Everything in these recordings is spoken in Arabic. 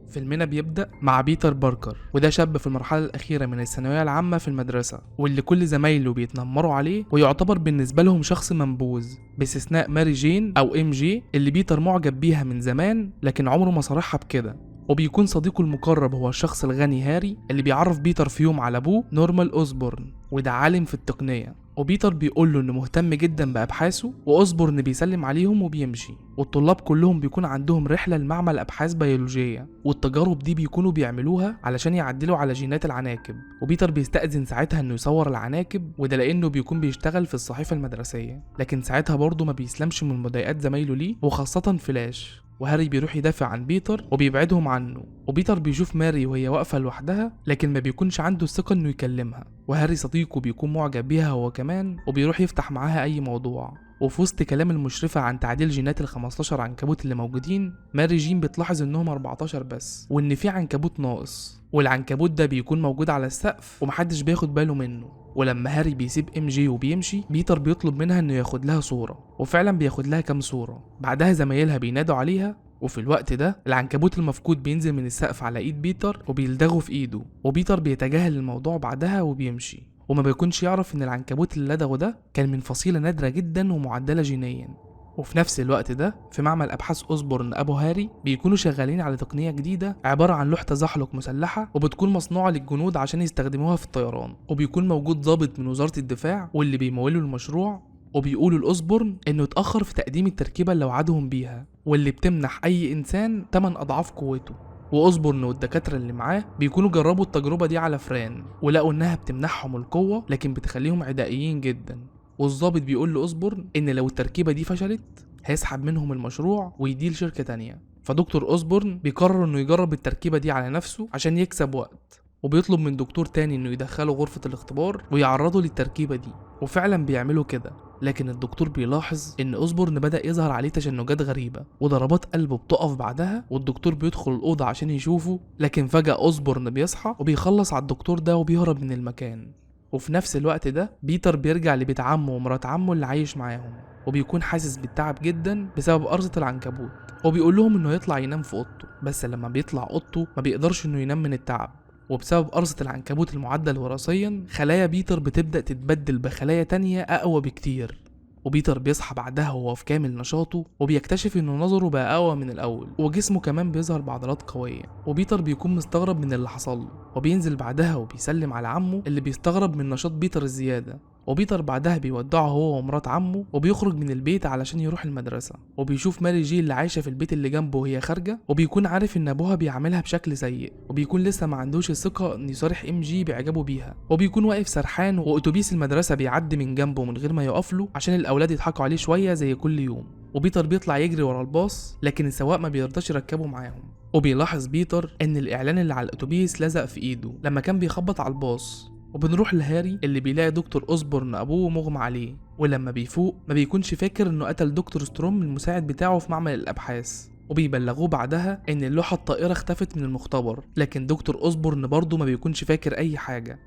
فيلمنا بيبدأ مع بيتر باركر، وده شاب في المرحلة الأخيرة من الثانوية العامة في المدرسة، واللي كل زمايله بيتنمروا عليه ويعتبر بالنسبة لهم شخص منبوذ، باستثناء ماري جين أو ام جي اللي بيتر معجب بيها من زمان لكن عمره ما صارحها بكده. وبيكون صديقه المقرب هو الشخص الغني هاري اللي بيعرف بيتر في يوم على أبوه نورمان أوزبورن، وده عالم في التقنية. وبيتر بيقول له انه مهتم جدا بابحاثه، واوزبورن بيسلم عليهم وبيمشي. والطلاب كلهم بيكون عندهم رحله لمعمل ابحاث بيولوجيه، والتجارب دي بيكونوا بيعملوها علشان يعدلوا على جينات العناكب. وبيتر بيستأذن ساعتها انه يصور العناكب، وده لانه بيكون بيشتغل في الصحيفه المدرسيه. لكن ساعتها برضه ما بيسلمش من مضايقات زمايله ليه، وخاصه فلاش. وهاري بيروح يدافع عن بيتر وبيبعدهم عنه. وبيتر بيشوف ماري وهي واقفة لوحدها لكن ما بيكونش عنده الثقة انه يكلمها. وهاري صديقه بيكون معجب بيها هو كمان، وبيروح يفتح معاها اي موضوع. وفي وسط كلام المشرفة عن تعديل جينات ال15 عنكبوت اللي موجودين، ماري جين بتلاحظ انهم 14 بس، وان في عنكبوت ناقص. والعنكبوت ده بيكون موجود على السقف ومحدش بياخد باله منه. ولما هاري بيسيب ام جي وبيمشي، بيتر بيطلب منها انه ياخد لها صورة، وفعلا بياخد لها كام صورة. بعدها زمايلها بينادوا عليها، وفي الوقت ده العنكبوت المفقود بينزل من السقف على ايد بيتر وبيلدغه في ايده. وبيتر بيتجاهل الموضوع بعدها وبيمشي، وما بيكونش يعرف ان العنكبوت اللي لدغه ده كان من فصيلة نادرة جدا ومعدلة جينيا. وفي نفس الوقت ده في معمل ابحاث اوزبورن ابو هاري بيكونوا شغالين على تقنيه جديده عباره عن لوح تزحلق مسلحه، وبتكون مصنوعه للجنود عشان يستخدموها في الطيران. وبيكون موجود ضابط من وزاره الدفاع واللي بيمولوا المشروع، وبيقولوا لأوزبورن انه اتأخر في تقديم التركيبة اللي وعدهم بيها، واللي بتمنح اي انسان 8 اضعاف قوته. وأوزبورن والدكاترة اللي معاه بيكونوا جربوا التجربة دي على فران، ولقوا انها بتمنحهم القوة لكن بتخليهم عدائيين جدا. والضابط بيقول لأوزبورن ان لو التركيبة دي فشلت هيسحب منهم المشروع ويديل شركة تانية. فدكتور أوزبورن بيقرر انه يجرب التركيبة دي على نفسه عشان يكسب وقت، وبيطلب من دكتور تاني انه يدخله غرفة الاختبار ويعرضه للتركيبة دي. وفعلا بيعملوا كده، لكن الدكتور بيلاحظ ان اوزبورن بدأ يظهر عليه تشنجات غريبة وضربات قلبه بتقف بعدها. والدكتور بيدخل الأوضة عشان يشوفه، لكن فجأة اوزبورن بيصحى وبيخلص على الدكتور ده وبيهرب من المكان. وفي نفس الوقت ده بيتر بيرجع لبيت عمه ومرات عمه اللي عايش معاهم، وبيكون حاسس بالتعب جدا بسبب قرصة العنكبوت. وبيقول لهم انه يطلع ينام في اوضته، بس لما بيطلع اوضته ما بيقدرش انه ينام من التعب. وبسبب قرصة العنكبوت المعدل وراثيا، خلايا بيتر بتبدأ تتبدل بخلايا تانية أقوى بكتير. وبيتر بيصحى بعدها وهو في كامل نشاطه، وبيكتشف انه نظره بقى اقوى من الاول، وجسمه كمان بيظهر بعضلات قويه. وبيتر بيكون مستغرب من اللي حصل له، وبينزل بعدها وبيسلم على عمه اللي بيستغرب من نشاط بيتر الزياده. وبيتر بعدها بيودعه هو ومرات عمه، وبيخرج من البيت علشان يروح المدرسه. وبيشوف ماري جي اللي عايشه في البيت اللي جنبه وهي خارجه، وبيكون عارف ان ابوها بيعاملها بشكل سيء، وبيكون لسه ما عندوش الثقه ان يصارح ام جي باعجابه بيها. وبيكون واقف سرحان، واتوبيس المدرسه بيعدي من جنبه من غير ما يقف له عشان الاولاد يضحكوا عليه شويه زي كل يوم. وبيتر بيطلع يجري ورا الباص، لكن السواق ما بيرضاش يركبه معاهم. وبيلاحظ بيتر ان الاعلان اللي على الاتوبيس لزق في ايده لما كان بيخبط على الباص. وبنروح لهاري اللي بيلاقي دكتور اوزبورن ابوه مغمى عليه، ولما بيفوق ما بيكونش فاكر انه قتل دكتور ستروم المساعد بتاعه في معمل الابحاث. وبيبلغوه بعدها ان اللوحه الطائره اختفت من المختبر، لكن دكتور اوزبورن برضه ما بيكونش فاكر اي حاجه.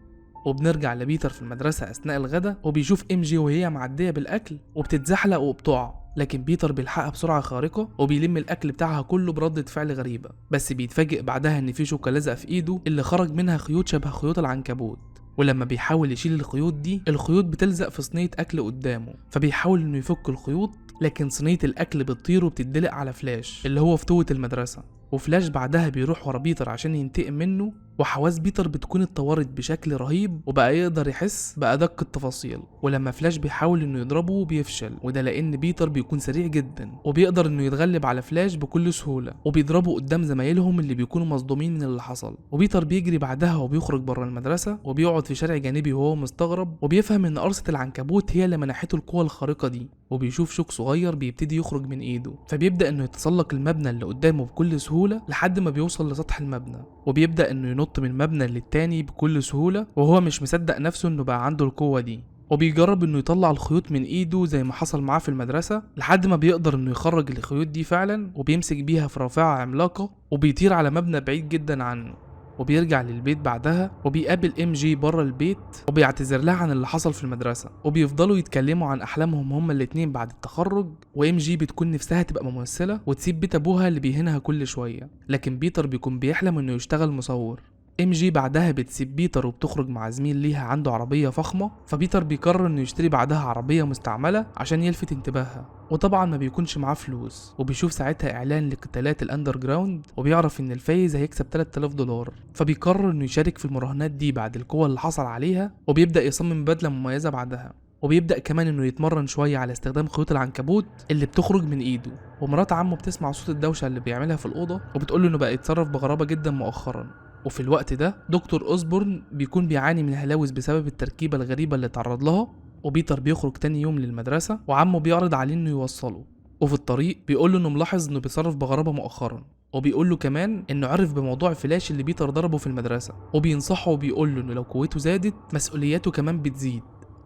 وبنرجع لبيتر في المدرسة أثناء الغداء، وبيشوف ام جي وهي معدية بالأكل وبتتزحلق وبتقع، لكن بيتر بيلحقها بسرعة خارقة وبيلم الأكل بتاعها كله بردة فعل غريبة. بس بيتفاجئ بعدها إن في شوكة لزق في إيده اللي خرج منها خيوط شبه خيوط العنكبوت. ولما بيحاول يشيل الخيوط دي، الخيوط بتلزق في صينية أكل قدامه، فبيحاول إنه يفك الخيوط، لكن صينية الأكل بتطير وبتدلق على فلاش اللي هو فتوة المدرسة. وفلاش بعدها بيروح ورا بيتر عشان ينتقم منه، وحواس بيتر بتكون اتطورت بشكل رهيب وبقى يقدر يحس بأدق التفاصيل. ولما فلاش بيحاول انه يضربه بيفشل، وده لان بيتر بيكون سريع جدا وبيقدر انه يتغلب على فلاش بكل سهولة، وبيضربه قدام زمايلهم اللي بيكونوا مصدومين من اللي حصل. وبيتر بيجري بعدها وبيخرج بره المدرسة، وبيقعد في شارع جانبي وهو مستغرب، وبيفهم ان قرصة العنكبوت هي اللي منحته القوة الخارقة دي. وبيشوف شوك صغير بيبتدي يخرج من ايده، فبيبدأ انه يتسلق المبنى اللي قدامه بكل سهولة لحد ما بيوصل لسطح المبنى. وبيبدأ انه ينط من مبنى للتاني بكل سهولة، وهو مش مصدق نفسه انه بقى عنده القوة دي. وبيجرب انه يطلع الخيوط من ايده زي ما حصل معاه في المدرسة، لحد ما بيقدر انه يخرج الخيوط دي فعلا، وبيمسك بيها في رافعة عملاقة وبيطير على مبنى بعيد جدا عنه. وبيرجع للبيت بعدها وبيقابل ام جي بره البيت وبيعتذر لها عن اللي حصل في المدرسه، وبيفضلوا يتكلموا عن احلامهم هما الاتنين بعد التخرج. وام جي بتكون نفسها تبقى ممثله وتسيب بيت ابوها اللي بيهينها كل شويه، لكن بيتر بيكون بيحلم انه يشتغل مصور. ام جي بعدها بتسيب بيتر وبتخرج مع زميل ليها عنده عربيه فخمه، فبيتر بيقرر انه يشتري بعدها عربيه مستعمله عشان يلفت انتباهها، وطبعا ما بيكونش معاه فلوس. وبيشوف ساعتها اعلان لقتالات الاندر جراوند وبيعرف ان الفايز هيكسب 3000 دولار، فبيقرر انه يشارك في المراهنات دي بعد القوه اللي حصل عليها، وبيبدا يصمم بدله مميزه بعدها. وبيبدأ كمان انه يتمرن شوية على استخدام خيوط العنكبوت اللي بتخرج من ايده. ومرات عمه بتسمع صوت الدوشة اللي بيعملها في الأوضة وبتقوله انه بقى يتصرف بغرابة جدا مؤخرا. وفي الوقت ده دكتور أوزبورن بيكون بيعاني من هلاوس بسبب التركيبة الغريبة اللي اتعرض لها. وبيتر بيخرج تاني يوم للمدرسة وعمه بيعرض عليه انه يوصله، وفي الطريق بيقوله انه ملاحظ انه بيتصرف بغرابة مؤخرا، وبيقول له كمان انه عرف بموضوع فلاش اللي بيتر ضربه في المدرسة، وبينصحه وبيقول له انه لو قوته زادت مسؤولياته كمان بتزيد.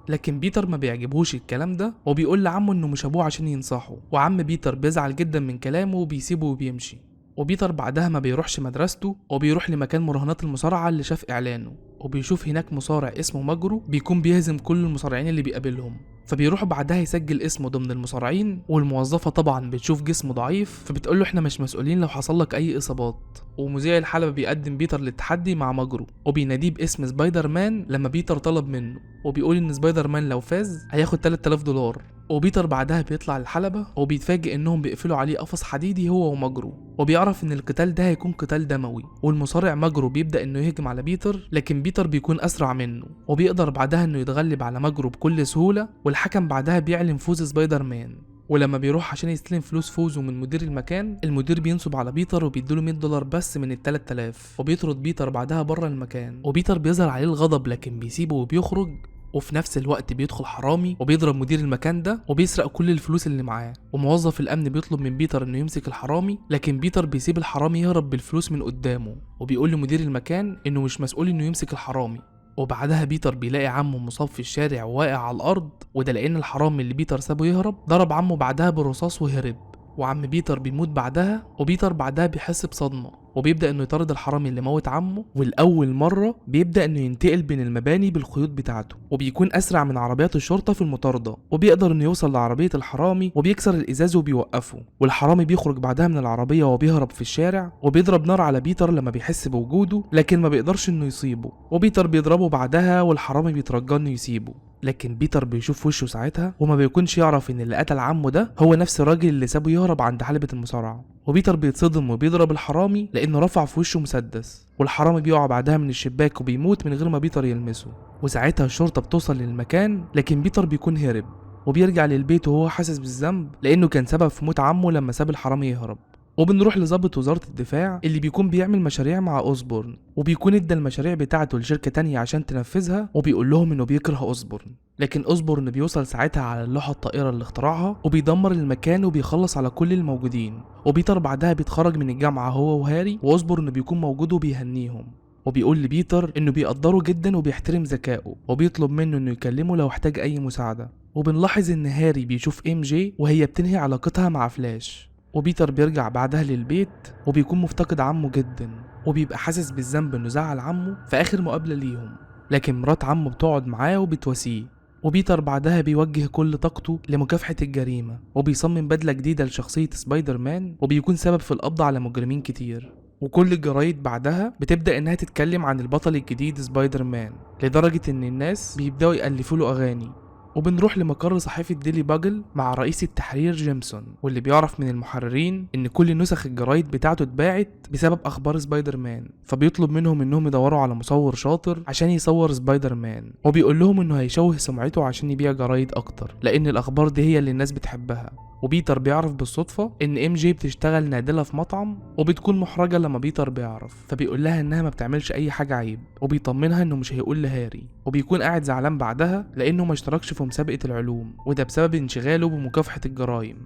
لكن بيتر ما بيعجبهوش الكلام ده وبيقول لعمه انه مش ابوه عشان ينصحه، وعم بيتر بيزعل جدا من كلامه وبيسيبه وبيمشي. وبيتر بعدها ما بيروحش مدرسته وبيروح لمكان مراهنات المصارعة اللي شاف اعلانه، وبيشوف هناك مصارع اسمه ماجرو بيكون بيهزم كل المصارعين اللي بيقابلهم، فبيروح بعدها يسجل اسمه ضمن المصارعين. والموظفة طبعا بتشوف جسمه ضعيف فبتقول له احنا مش مسؤولين لو حصل لك اي اصابات. ومذيع الحلبة بيقدم بيتر للتحدي مع ماجرو وبيناديه باسم سبايدر مان لما بيتر طلب منه، وبيقول ان سبايدر مان لو فاز هياخد 3000 دولار. وبيتر بعدها بيطلع الحلبة وبيتفاجئ انهم بيقفلوا عليه قفص حديدي هو وماجرو، وبيعرف ان القتال ده هيكون قتال دموي. والمصارع ماجرو بيبدأ انه يهجم على بيتر، لكن بيتر بيكون اسرع منه وبيقدر بعدها انه يتغلب على ماجرو بكل سهولة. والحكم بعدها بيعلن فوز سبايدر مان. ولما بيروح عشان يستلم فلوس فوزه من مدير المكان، المدير بينصب على بيتر وبيديله 100 دولار بس من ال 3000، وبيطرد بيتر بعدها بره المكان. وبيتر بيظهر عليه الغضب لكن بيسيبه وبيخرج. وفي نفس الوقت بيدخل حرامي وبيضرب مدير المكان ده وبيسرق كل الفلوس اللي معاه. وموظف الامن بيطلب من بيتر انه يمسك الحرامي، لكن بيتر بيسيب الحرامي يهرب بالفلوس من قدامه، وبيقول لمدير المكان انه مش مسؤول انه يمسك الحرامي. وبعدها بيتر بيلاقي عمه مصاب في الشارع وواقع على الارض، وده لان الحرامي اللي بيتر سابه يهرب ضرب عمه بعدها بالرصاص وهرب. وعم بيتر بيموت بعدها، وبيتر بعدها بيحس بصدمة وبيبدأ انه يطارد الحرامي اللي موت عمه. والأول مرة بيبدأ انه ينتقل بين المباني بالخيوط بتاعته، وبيكون أسرع من عربيات الشرطة في المطاردة، وبيقدر انه يوصل لعربية الحرامي وبيكسر الإزاز وبيوقفه. والحرامي بيخرج بعدها من العربية وبيهرب في الشارع، وبيضرب نار على بيتر لما بيحس بوجوده لكن ما بيقدرش انه يصيبه، وبيتر بيضربه بعدها والحرامي بيترجى انه يسيبه. لكن بيتر بيشوف وشه ساعتها وما بيكونش يعرف ان اللي قتل عمه ده هو نفس الراجل اللي سابه يهرب عند حلبة المصارعة. وبيتر بيتصدم وبيضرب الحرامي لانه رفع في وشه مسدس، والحرامي بيقع بعدها من الشباك وبيموت من غير ما بيتر يلمسه. وساعتها الشرطة بتوصل للمكان، لكن بيتر بيكون هرب وبيرجع للبيت وهو حاسس بالذنب لانه كان سبب في موت عمه لما ساب الحرامي يهرب. وبنروح لضابط وزارة الدفاع اللي بيكون بيعمل مشاريع مع أوزبورن، وبيكون ادى المشاريع بتاعته لشركة تانية عشان تنفذها، وبيقول لهم انه بيكره أوزبورن. لكن أوزبورن بيوصل ساعتها على اللوحة الطائرة اللي اخترعها وبيدمر المكان وبيخلص على كل الموجودين. وبيتر بعدها بيتخرج من الجامعة هو وهاري، وأوزبورن بيكون موجود وبيهنيهم، وبيقول لبيتر انه بيقدره جدا وبيحترم ذكائه، وبيطلب منه انه يكلمه لو احتاج اي مساعدة. وبنلاحظ ان هاري بيشوف ام جي وهي بتنهي علاقتها مع فلاش. وبيتر بيرجع بعدها للبيت وبيكون مفتقد عمه جدا، وبيبقى حاسس بالذنب انه زعل عمه في اخر مقابلة ليهم، لكن مرات عمه بتقعد معاه وبتواسيه. وبيتر بعدها بيوجه كل طاقته لمكافحة الجريمة، وبيصمم بدلة جديدة لشخصية سبايدر مان، وبيكون سبب في القبض على مجرمين كتير. وكل الجرايد بعدها بتبدأ انها تتكلم عن البطل الجديد سبايدر مان، لدرجة ان الناس بيبدأوا يألفوا له اغاني. وبنروح لمقر صحيفة ديلي باجل مع رئيس التحرير جيمسون، واللي بيعرف من المحررين ان كل نسخ الجرايد بتاعته اتباعت بسبب اخبار سبايدر مان، فبيطلب منهم انهم يدوروا على مصور شاطر عشان يصور سبايدر مان، وبيقول لهم انه هيشوه سمعته عشان يبيع جرايد اكتر لان الاخبار دي هي اللي الناس بتحبها. وبيتر بيعرف بالصدفة ان ام جي بتشتغل نادلة في مطعم، وبتكون محرجة لما بيتر بيعرف، فبيقول لها انها ما بتعملش اي حاجة عيب، وبيطمنها انه مش هيقول لهاري. وبيكون قاعد زعلان بعدها لانه ما اشتركش في مسابقة العلوم، وده بسبب انشغاله بمكافحة الجرائم.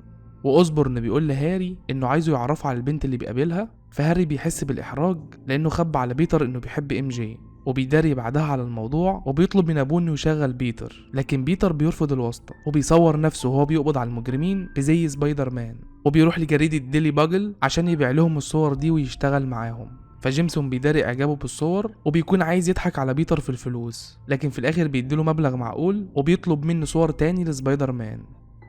واوزبورن بيقول لهاري انه عايزه يعرفه على البنت اللي بيقابلها، فهاري بيحس بالاحراج لانه خبى على بيتر انه بيحب ام جي، وبيداري بعدها على الموضوع وبيطلب من ابوه انه يشغل بيتر، لكن بيتر بيرفض الواسطة وبيصور نفسه وهو بيقبض على المجرمين بزي سبايدر مان، وبيروح لجريدة ديلي باجل عشان يبيع لهم الصور دي ويشتغل معاهم. فجيمسون بيداري اعجابه بالصور وبيكون عايز يضحك على بيتر في الفلوس، لكن في الاخر بيديله مبلغ معقول وبيطلب منه صور تاني لسبايدر مان.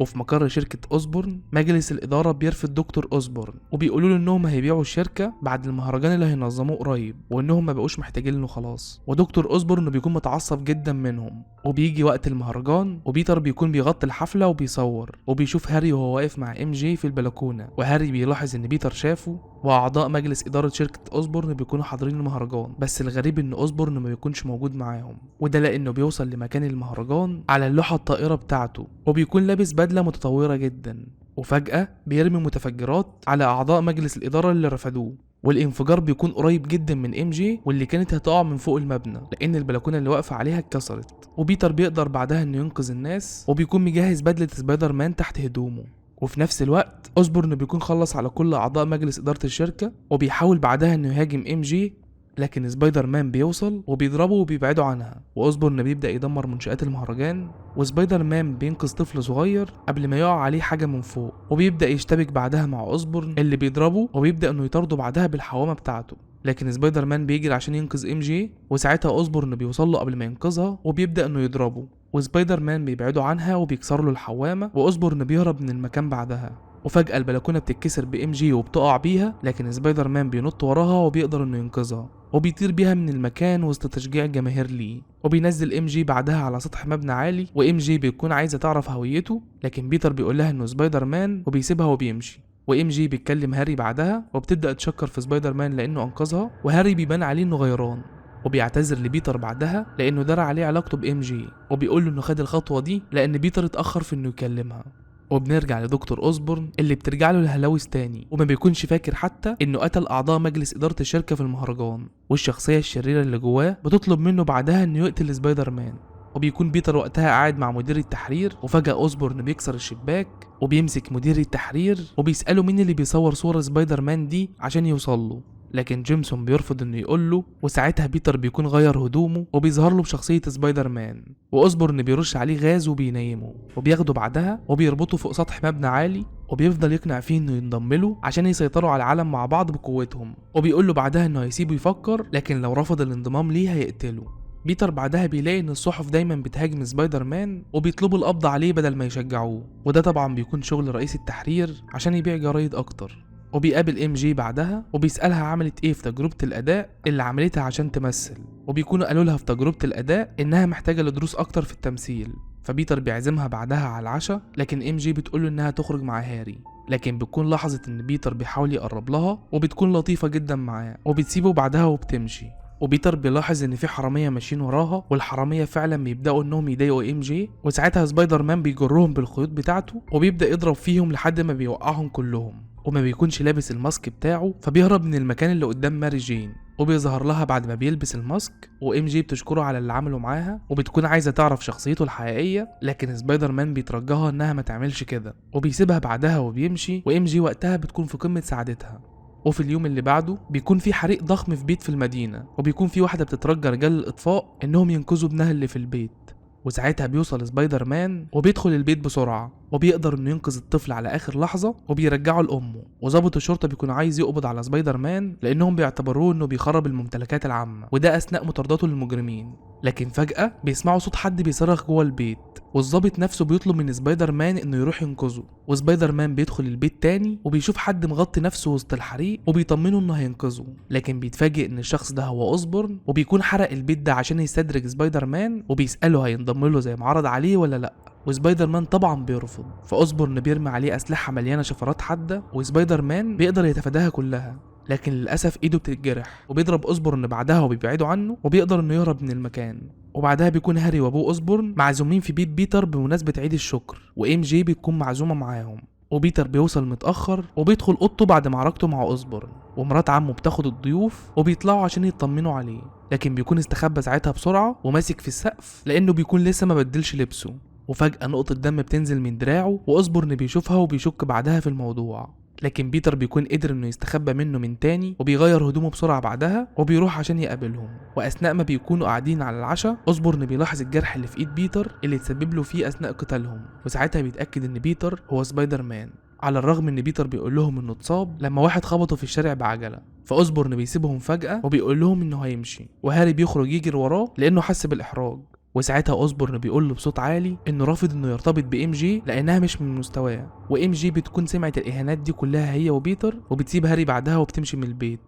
وفي مقر شركة أوسبورن مجلس الإدارة بيرفض دكتور أوسبورن وبيقولوا له إنهم هيبيعوا الشركة بعد المهرجان اللي هينظموه قريب وإنهم ما بقوش محتاجينه خلاص. ودكتور أوسبورن بيكون متعصب جدا منهم. وبيجي وقت المهرجان وبيتر بيكون بيغطي الحفلة وبيصور وبيشوف هاري وهو واقف مع ام جي في البلكونة، وهاري بيلاحظ إن بيتر شافه. وأعضاء مجلس إدارة شركة أوسبورن بيكونوا حاضرين المهرجان، بس الغريب إن أوسبورن ما بيكونش موجود معاهم، وده لأنه بيوصل لمكان المهرجان على اللوحة الطائرة بتاعته وبيكون لابس بدلة متطورة جدا. وفجأة بيرمي متفجرات على أعضاء مجلس الإدارة اللي رفضوه، والانفجار بيكون قريب جدا من ام جي واللي كانت هتقع من فوق المبنى لأن البلكونة اللي واقفة عليها اتكسرت. وبيتر بيقدر بعدها إنه ينقذ الناس وبيكون مجهز بدلة سبايدر مان تحت هدومه. وفي نفس الوقت أوسبورن بيكون خلص على كل أعضاء مجلس إدارة الشركة وبيحاول بعدها إنه يهاجم ام جي، لكن سبايدر مان بيوصل وبيضربه وبيبعده عنها. وأوسبورن بيبدأ يدمر منشآت المهرجان، وسبايدر مان بينقذ طفل صغير قبل ما يقع عليه حاجة من فوق، وبيبدأ يشتبك بعدها مع أوسبورن اللي بيضربه وبيبدأ إنه يطارده بعدها بالحوامة بتاعته. لكن سبايدر مان بيجري عشان ينقذ ام جي، وساعتها أوسبورن بيوصل له قبل ما ينقذها وبيبدأ إنه يضربه، وسبايدر مان بيبعده عنها وبيكسر له الحوامة، وأوسبورن بيهرب من المكان بعدها. وفجأة البلكونة بتتكسر بام جي وبتقع بيها، لكن سبايدر مان بينط وراها وبيقدر انه ينقذها وبيطير بيها من المكان وسط تشجيع الجماهير ليه. وبينزل ام جي بعدها على سطح مبنى عالي، وام جي بيكون عايزة تعرف هويته، لكن بيتر بيقول لها انه سبايدر مان وبيسيبها وبيمشي. وام جي بيتكلم هاري بعدها وبتبدأ تشكر في سبايدر مان لانه انقذها، وهاري بيبان عليه انه غيران وبيعتذر لبيتر بعدها لانه درى عليه علاقته بام جي، وبيقول له انه خد الخطوة دي لان بيتر اتأخر في انه يكلمها. وبنرجع لدكتور أوسبورن اللي بترجع له الهلاوس تاني وما بيكونش فاكر حتى انه قتل اعضاء مجلس ادارة الشركة في المهرجان، والشخصية الشريرة اللي جواه بتطلب منه بعدها انه يقتل سبايدر مان. وبيكون بيتر وقتها قاعد مع مدير التحرير، وفجأة أوسبورن بيكسر الشباك وبيمسك مدير التحرير وبيسأله مين اللي بيصور صورة سبايدر مان دي عشان يوصله، لكن جيمسون بيرفض انه يقول له. وساعتها بيتر بيكون غير هدومه وبيظهر له بشخصية سبايدر مان، وأوسبورن بيرش عليه غاز وبينيمه وبياخده بعدها وبيربطه فوق سطح مبنى عالي، وبيفضل يقنع فيه انه ينضم له عشان يسيطروا على العالم مع بعض بقوتهم، وبيقول له بعدها انه هيسيبه يفكر، لكن لو رفض الانضمام ليه هيقتله. بيتر بعدها بيلاقي ان الصحف دايما بتهاجم سبايدر مان وبيطلبوا القبض عليه بدل ما يشجعوه، وده طبعا بيكون شغل رئيس التحرير عشان يبيع جرايد اكتر. وبيقابل ام جي بعدها وبيسألها عملت ايه في تجربة الاداء اللي عملتها عشان تمثل، وبيكونوا قالوا لها في تجربة الاداء انها محتاجة لدروس اكتر في التمثيل. فبيتر بيعزمها بعدها على العشاء، لكن ام جي بتقوله انها تخرج مع هاري، لكن بتكون لاحظت ان بيتر بيحاول يقرب لها وبتكون لطيفة جدا معاه وبتسيبه بعدها وبتمشي. وبيتر بيلاحظ ان في حرامية ماشيين وراها، والحرامية فعلا بيبدأوا انهم يضايقوا ام جي، وساعتها سبايدر مان بيجرهم بالخيوط بتاعته وبيبدأ يضرب فيهم لحد ما بيوقعهم كلهم، وما بيكونش لابس الماسك بتاعه، فبيهرب من المكان اللي قدام ماري جين وبيظهر لها بعد ما بيلبس الماسك. وام جي بتشكره على اللي عمله معاها وبتكون عايزة تعرف شخصيته الحقيقية، لكن سبايدر مان بيترجاها انها ما تعملش كده وبيسيبها بعدها وبيمشي. وام جي وقتها بتكون في قمة سعادتها. وفي اليوم اللي بعده بيكون في حريق ضخم في بيت في المدينة، وبيكون في واحدة بتترجى رجال الإطفاء إنهم ينقذوا ابنها اللي في البيت، وساعتها بيوصل سبايدر مان وبيدخل البيت بسرعة وبيقدر إنه ينقذ الطفل على آخر لحظة وبيرجعه لأمه. وضابط الشرطة بيكون عايز يقبض على سبايدر مان لأنهم بيعتبروه إنه بيخرب الممتلكات العامة، وده أثناء مطارداته للمجرمين. لكن فجأة بيسمعوا صوت حد بيصرخ جوه البيت، والضابط نفسه بيطلب من سبايدر مان انه يروح ينقذه. وسبايدر مان بيدخل البيت تاني وبيشوف حد مغطي نفسه وسط الحريق وبيطمنه انه هينقذه، لكن بيتفاجئ ان الشخص ده هو اوسبورن، وبيكون حرق البيت ده عشان يستدرج سبايدر مان وبيسأله هينضم له زي ما عرض عليه ولا لا، وسبايدر مان طبعا بيرفض. فاوسبورن بيرمي عليه اسلحه مليانه شفرات حاده، وسبايدر مان بيقدر يتفاداها كلها، لكن للاسف ايده بتتجرح وبيضرب اوسبورن بعدها وبيبعده عنه وبيقدر انه يهرب من المكان. وبعدها بيكون هاري وابوه اوسبورن معزومين في بيت بيتر بمناسبه عيد الشكر، وام جي بتكون معزومه معاهم. وبيتر بيوصل متاخر وبيدخل اوضته بعد معركته مع اوسبورن، ومرات عمه بتاخد الضيوف وبيطلعوا عشان يطمنوا عليه، لكن بيكون استخبى ساعتها بسرعه وماسك في السقف لانه بيكون لسه ما بدلش لبسه. وفجاه نقطه دم بتنزل من دراعه واوسبورن بيشوفها وبيشك بعدها في الموضوع، لكن بيتر بيكون قدر انه يستخبى منه من تاني وبيغير هدومه بسرعه بعدها وبيروح عشان يقابلهم. واثناء ما بيكونوا قاعدين على العشاء اوسبورن بيلاحظ الجرح اللي في ايد بيتر اللي اتسبب له فيه اثناء قتالهم، وساعتها بيتاكد ان بيتر هو سبايدر مان، على الرغم ان بيتر بيقول لهم انه اتصاب لما واحد خبطه في الشارع بعجله. فأوسبورن بيسيبهم فجأة وبيقول لهم انه هيمشي، وهاري بيخرج يجري وراه لانه حس بالاحراج. وساعتها اوسبورن بيقول له بصوت عالي انه رافض انه يرتبط بام جي لانها مش من مستواه، وام جي بتكون سمعت الاهانات دي كلها هي وبيتر، وبتسيب هاري بعدها وبتمشي من البيت.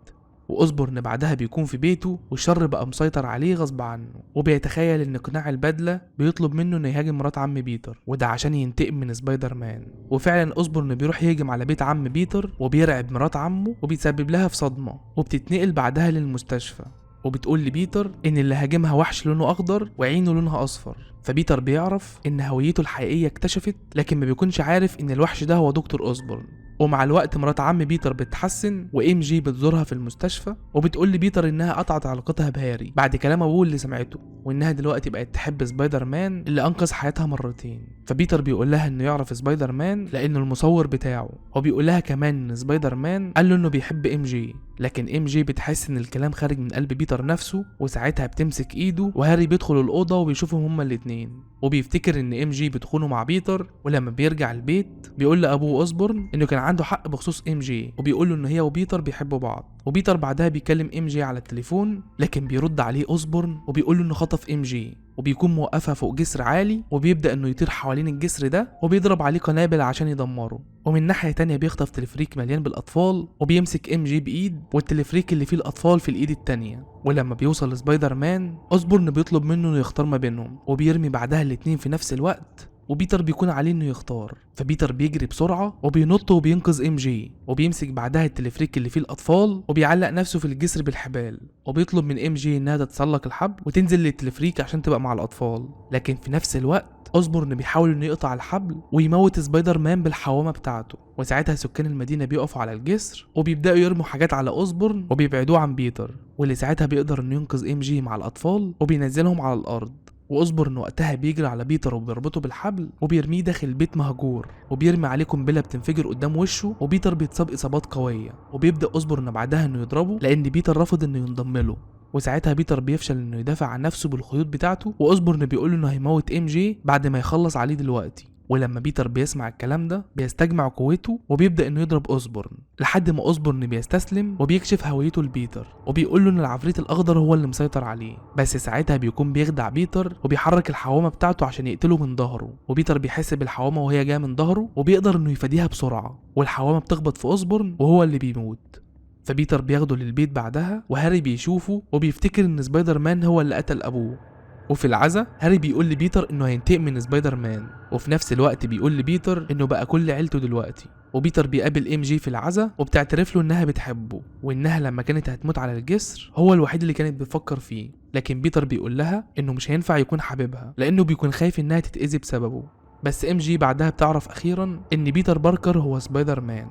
واوسبورن بعدها بيكون في بيته والشر بقى مسيطر عليه غصب عنه، وبيتخيل ان قناع البدله بيطلب منه انه يهاجم مرات عم بيتر، وده عشان ينتقم من سبايدر مان. وفعلا اوسبورن بيروح يهجم على بيت عم بيتر وبيرعب مرات عمه وبيتسبب لها في صدمه، وبتتنقل بعدها للمستشفى. وبتقول لبيتر ان اللي هاجمها وحش لونه اخضر وعينه لونها اصفر. فبيتر بيعرف ان هويته الحقيقيه اكتشفت، لكن ما بيكونش عارف ان الوحش ده هو دكتور اوسبورن. ومع الوقت مرات عم بيتر بتتحسن، وام جي بتزورها في المستشفى وبتقول لبيتر انها قطعت علاقتها بهاري بعد كلام ابوه اللي سمعته، وانها دلوقتي بقت تحب سبايدر مان اللي انقذ حياتها مرتين. فبيتر بيقول لها انه يعرف سبايدر مان لانه المصور بتاعه، وبيقول لها كمان ان سبايدر مان قال له انه بيحب ام جي. لكن ام جي بتحس ان الكلام خارج من قلب بيتر نفسه، وساعتها بتمسك ايده وهاري بيدخل الاوضه وبيشوفهم هما الاتنين، وبيفتكر ان ام جي بتخونه مع بيتر. ولما بيرجع البيت بيقول لابوه اوسبورن انه كان عنده حق بخصوص ام جي، وبيقول له ان هي وبيتر بيحبوا بعض. وبيتر بعدها بيكلم ام جي على التليفون، لكن بيرد عليه اوسبورن وبيقول له انه خطف ام جي، وبيكون موقفها فوق جسر عالي، وبيبدا انه يطير حوالين الجسر ده وبيضرب عليه قنابل عشان يدمره. ومن ناحيه تانية بيخطف تلفريك مليان بالاطفال وبيمسك ام جي بايد، والتلفريك اللي فيه الاطفال في الايد التانية. ولما بيوصل لسبايدر مان، اوسبورن بيطلب منه انه يختار ما بينهم، وبيرمي بعدها الاتنين في نفس الوقت، وبيتر بيكون عليه انه يختار. فبيتر بيجري بسرعه وبينط وبينقذ ام جي، وبيمسك بعدها التلفريك اللي فيه الاطفال وبيعلق نفسه في الجسر بالحبال، وبيطلب من ام جي انها تتسلق الحبل وتنزل للتلفريك عشان تبقى مع الاطفال. لكن في نفس الوقت اوسبورن بيحاول انه يقطع الحبل ويموت سبايدر مان بالحوامه بتاعته. وساعتها سكان المدينه بيقفوا على الجسر وبيبداوا يرموا حاجات على اوسبورن وبيبعدوه عن بيتر، واللي ساعتها بيقدر انه ينقذ ام جي مع الاطفال وبينزلهم على الارض. واوسبورن وقتها بيجري على بيتر وبيربطه بالحبل وبيرميه داخل البيت مهجور، وبيرمي عليه قنبله بتنفجر قدام وشه، وبيتر بيتصاب اصابات قويه. وبيبدا اوسبورن بعدها انه يضربه لان بيتر رفض انه ينضم له. وساعتها بيتر بيفشل انه يدافع عن نفسه بالخيوط بتاعته، واوسبورن بيقول له انه هيموت ام جي بعد ما يخلص عليه دلوقتي. ولما بيتر بيسمع الكلام ده بيستجمع قوته وبيبدا انه يضرب اوسبورن، لحد ما اوسبورن بيستسلم وبيكشف هويته لبيتر، وبيقول له ان العفريت الاخضر هو اللي مسيطر عليه. بس ساعتها بيكون بيخدع بيتر وبيحرك الحوامه بتاعته عشان يقتله من ظهره، وبيتر بيحس بالحوامه وهي جايه من ظهره وبيقدر انه يفاديها بسرعه، والحوامه بتخبط في اوسبورن وهو اللي بيموت. فبيتر بياخده للبيت بعدها، وهاري بيشوفه وبيفتكر ان سبايدر مان هو اللي قتل ابوه. وفي العزا هاري بيقول لبيتر انه هينتقم من سبايدر مان، وفي نفس الوقت بيقول لبيتر انه بقى كل عيلته دلوقتي. وبيتر بيقابل ام جي في العزا وبتعترف له انها بتحبه، وانها لما كانت هتموت على الجسر هو الوحيد اللي كانت بتفكر فيه. لكن بيتر بيقول لها انه مش هينفع يكون حبيبها لانه بيكون خايف انها تتأذي بسببه. بس ام جي بعدها بتعرف اخيرا ان بيتر باركر هو سبايدر مان.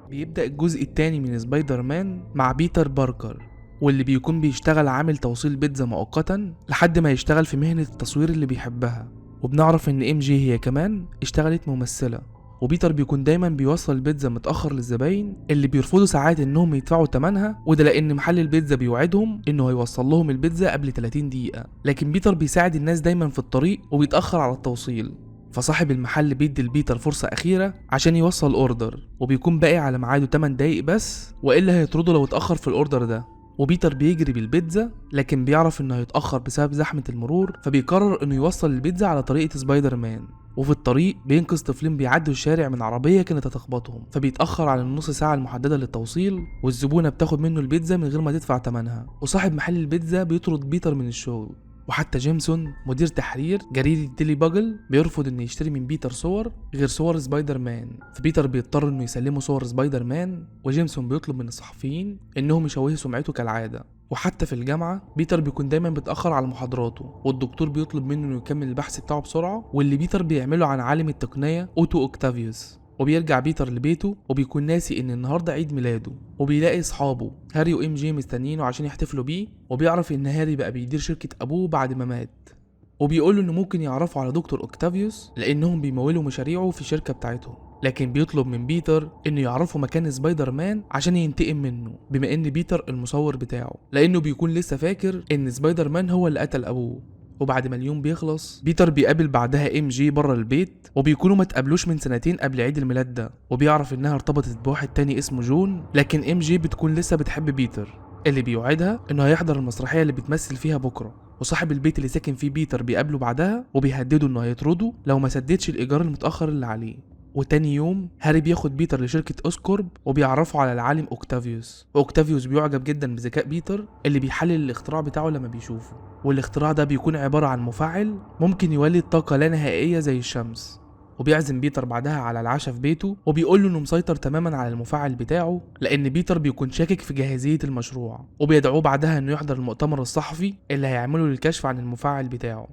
بيبدأ الجزء الثاني من سبايدر مان مع بيتر باركر، واللي بيكون بيشتغل عامل توصيل بيتزا مؤقتا لحد ما يشتغل في مهنة التصوير اللي بيحبها. وبنعرف ان ام جي هي كمان اشتغلت ممثلة. وبيتر بيكون دايما بيوصل البيتزا متأخر للزباين اللي بيرفضوا ساعات انهم يدفعوا ثمنها، وده لان محل البيتزا بيوعدهم انه هيوصل لهم البيتزا قبل 30 دقيقة، لكن بيتر بيساعد الناس دايما في الطريق وبيتأخر على التوصيل. فصاحب المحل بيدي لبيتر فرصة أخيرة عشان يوصل اوردر، وبيكون باقي على ميعاده 8 دقايق بس، والا هيطرده لو اتأخر في الاوردر ده. وبيتر بيجري بالبيتزا لكن بيعرف انه هيتأخر بسبب زحمة المرور، فبيقرر انه يوصل البيتزا على طريقة سبايدر مان. وفي الطريق بينقذ طفلين بيعدوا الشارع من عربية كانت هتخبطهم، فبيتأخر على النص ساعة المحددة للتوصيل، والزبونة بتاخد منه البيتزا من غير ما تدفع ثمنها. وصاحب محل البيتزا بيطرد بيتر من الشغل. وحتى جيمسون مدير تحرير جريدة ديلي باجل بيرفض انه يشتري من بيتر صور غير صور سبايدر مان، فبيتر بيضطر انه يسلمه صور سبايدر مان، وجيمسون بيطلب من الصحفيين انهم يشوهوا سمعته كالعادة. وحتى في الجامعة بيتر بيكون دايما بيتأخر على محاضراته، والدكتور بيطلب منه انه يكمل البحث بتاعه بسرعة، واللي بيتر بيعمله عن عالم التقنية اوتو اوكتافيوس. وبيرجع بيتر لبيته وبيكون ناسي ان النهارده عيد ميلاده، وبيلاقي اصحابه هاري وام جي مستنيينه عشان يحتفلوا بيه، وبيعرف ان هاري بقى بيدير شركة ابوه بعد ما مات. وبيقول له انه ممكن يعرفوا على دكتور اوكتافيوس لانهم بيمولوا مشاريعه في الشركة بتاعتهم، لكن بيطلب من بيتر انه يعرفوا مكان سبايدر مان عشان ينتقم منه، بما ان بيتر المصور بتاعه، لانه بيكون لسه فاكر ان سبايدر مان هو اللي قتل ابوه. وبعد ما اليوم بيخلص بيتر بيقابل بعدها ام جي بره البيت، وبيكونوا ما اتقابلوش من سنتين قبل عيد الميلاد ده، وبيعرف انها ارتبطت بواحد تاني اسمه جون. لكن ام جي بتكون لسه بتحب بيتر اللي بيوعدها انه هيحضر المسرحيه اللي بتمثل فيها بكره. وصاحب البيت اللي ساكن فيه بيتر بيقابله بعدها وبيهدده انه هيطرده لو ما سددش الايجار المتاخر اللي عليه. وتاني يوم هاري بياخد بيتر لشركة اوسكورب وبيعرفه على العالم اوكتافيوس، واوكتافيوس بيعجب جدا بذكاء بيتر اللي بيحلل الاختراع بتاعه لما بيشوفه. والاختراع ده بيكون عبارة عن مفاعل ممكن يولد طاقة لا نهائية زي الشمس. وبيعزم بيتر بعدها على العشاء في بيته وبيقول له انه مسيطر تماما على المفاعل بتاعه، لان بيتر بيكون شاكك في جاهزية المشروع. وبيدعوه بعدها انه يحضر المؤتمر الصحفي اللي هيعمله للكشف عن المفاعل بتاعه.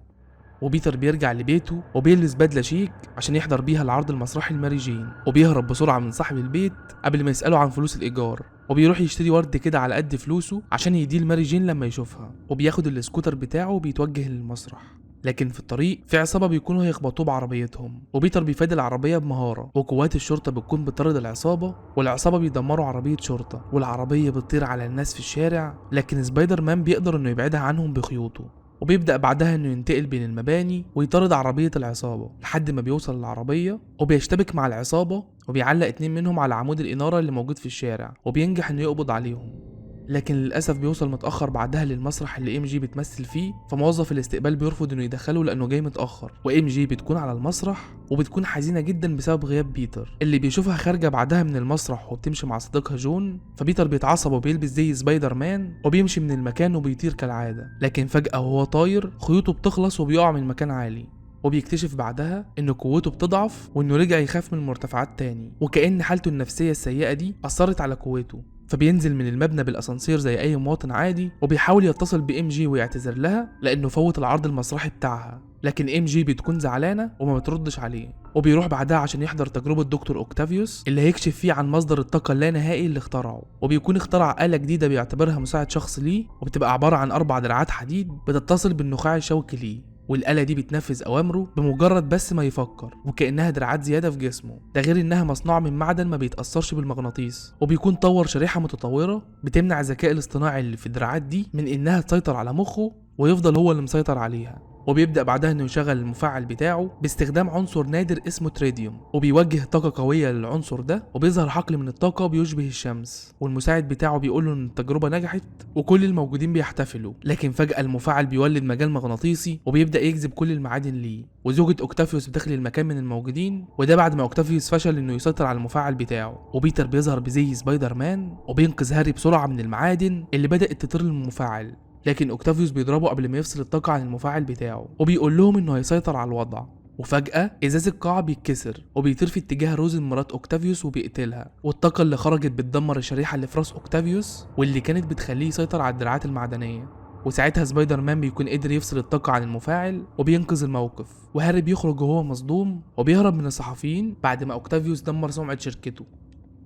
وبيتر بيرجع لبيته وبيلبس بدلة شيك عشان يحضر بيها العرض المسرحي لماري جين، وبيهرب بسرعة من صاحب البيت قبل ما يسأله عن فلوس الإيجار. وبيروح يشتري ورد كده على قد فلوسه عشان يديه لماري جين لما يشوفها، وبياخد السكوتر بتاعه وبيتوجه للمسرح. لكن في الطريق في عصابة بيكونوا هيخبطوه بعربيتهم، وبيتر بيفادي العربية بمهارة، وقوات الشرطة بتكون بتطارد العصابة، والعصابة بيدمروا عربية شرطة والعربية بتطير على الناس في الشارع. لكن سبايدر مان بيقدر انه يبعدها عنهم بخيوطه، وبيبدأ بعدها انه ينتقل بين المباني ويطارد عربية العصابة لحد ما بيوصل للعربية، وبيشتبك مع العصابة وبيعلق 2 منهم على عمود الإنارة اللي موجود في الشارع، وبينجح انه يقبض عليهم. لكن للأسف بيوصل متأخر بعدها للمسرح اللي ام جي بتمثل فيه، فموظف الاستقبال بيرفض انه يدخله لأنه جاي متأخر. وام جي بتكون على المسرح وبتكون حزينة جدا بسبب غياب بيتر اللي بيشوفها خارجة بعدها من المسرح وبتمشي مع صديقها جون. فبيتر بيتعصب وبيلبس زي سبايدر مان وبيمشي من المكان وبيطير كالعادة، لكن فجأة وهو طاير خيوطه بتخلص وبيقع من مكان عالي. وبيكتشف بعدها ان قوته بتضعف وانه رجع يخاف من المرتفعات تاني، وكأن حالته النفسية السيئة دي أثرت على قوته. فبينزل من المبنى بالاسانسير زي اي مواطن عادي، وبيحاول يتصل بام جي ويعتذر لها لانه فوت العرض المسرحي بتاعها. لكن ام جي بتكون زعلانه وما بتردش عليه، وبيروح بعدها عشان يحضر تجربه دكتور اوكتافيوس اللي هيكشف فيه عن مصدر الطاقه اللانهائي اللي اخترعه. وبيكون اخترع آلة جديده بيعتبرها مساعد شخص ليه، وبتبقى عباره عن 4 دراعات حديد بتتصل بالنخاع الشوكي ليه، والآلة دي بتنفذ أوامره بمجرد بس ما يفكر، وكأنها دراعات زيادة في جسمه. ده غير إنها مصنوعة من معدن ما بيتأثرش بالمغناطيس، وبيكون طور شريحة متطورة بتمنع الذكاء الاصطناعي اللي في الدراعات دي من إنها تسيطر على مخه ويفضل هو اللي مسيطر عليها. وبيبدأ بعدها انه يشغل المفاعل بتاعه باستخدام عنصر نادر اسمه تريديوم، وبيوجه طاقة قوية للعنصر ده وبيظهر حقل من الطاقة بيشبه الشمس. والمساعد بتاعه بيقول له ان التجربة نجحت وكل الموجودين بيحتفلوا. لكن فجأة المفاعل بيولد مجال مغناطيسي وبيبدأ يجذب كل المعادن ليه، وزوجة اوكتافيوس بداخل المكان من الموجودين، وده بعد ما اوكتافيوس فشل انه يسيطر على المفاعل بتاعه. وبيتر بيظهر بزي سبايدر مان وبينقذ هاري بسرعة من المعادن اللي بدأت تطير للمفاعل. لكن اوكتافيوس بيضربه قبل ما يفصل الطاقة عن المفاعل بتاعه، وبيقول لهم انه هيسيطر على الوضع. وفجأة ازاز القاعة بيتكسر وبيطير في اتجاه روزن مرات اوكتافيوس وبيقتلها، والطاقة اللي خرجت بتدمر الشريحة اللي في راس اوكتافيوس واللي كانت بتخليه يسيطر على الدراعات المعدنية. وساعتها سبايدر مان بيكون قدر يفصل الطاقة عن المفاعل وبينقذ الموقف، وهاري بيخرج وهو مصدوم وبيهرب من الصحفيين بعد ما اوكتافيوس دمر سمعة شركته.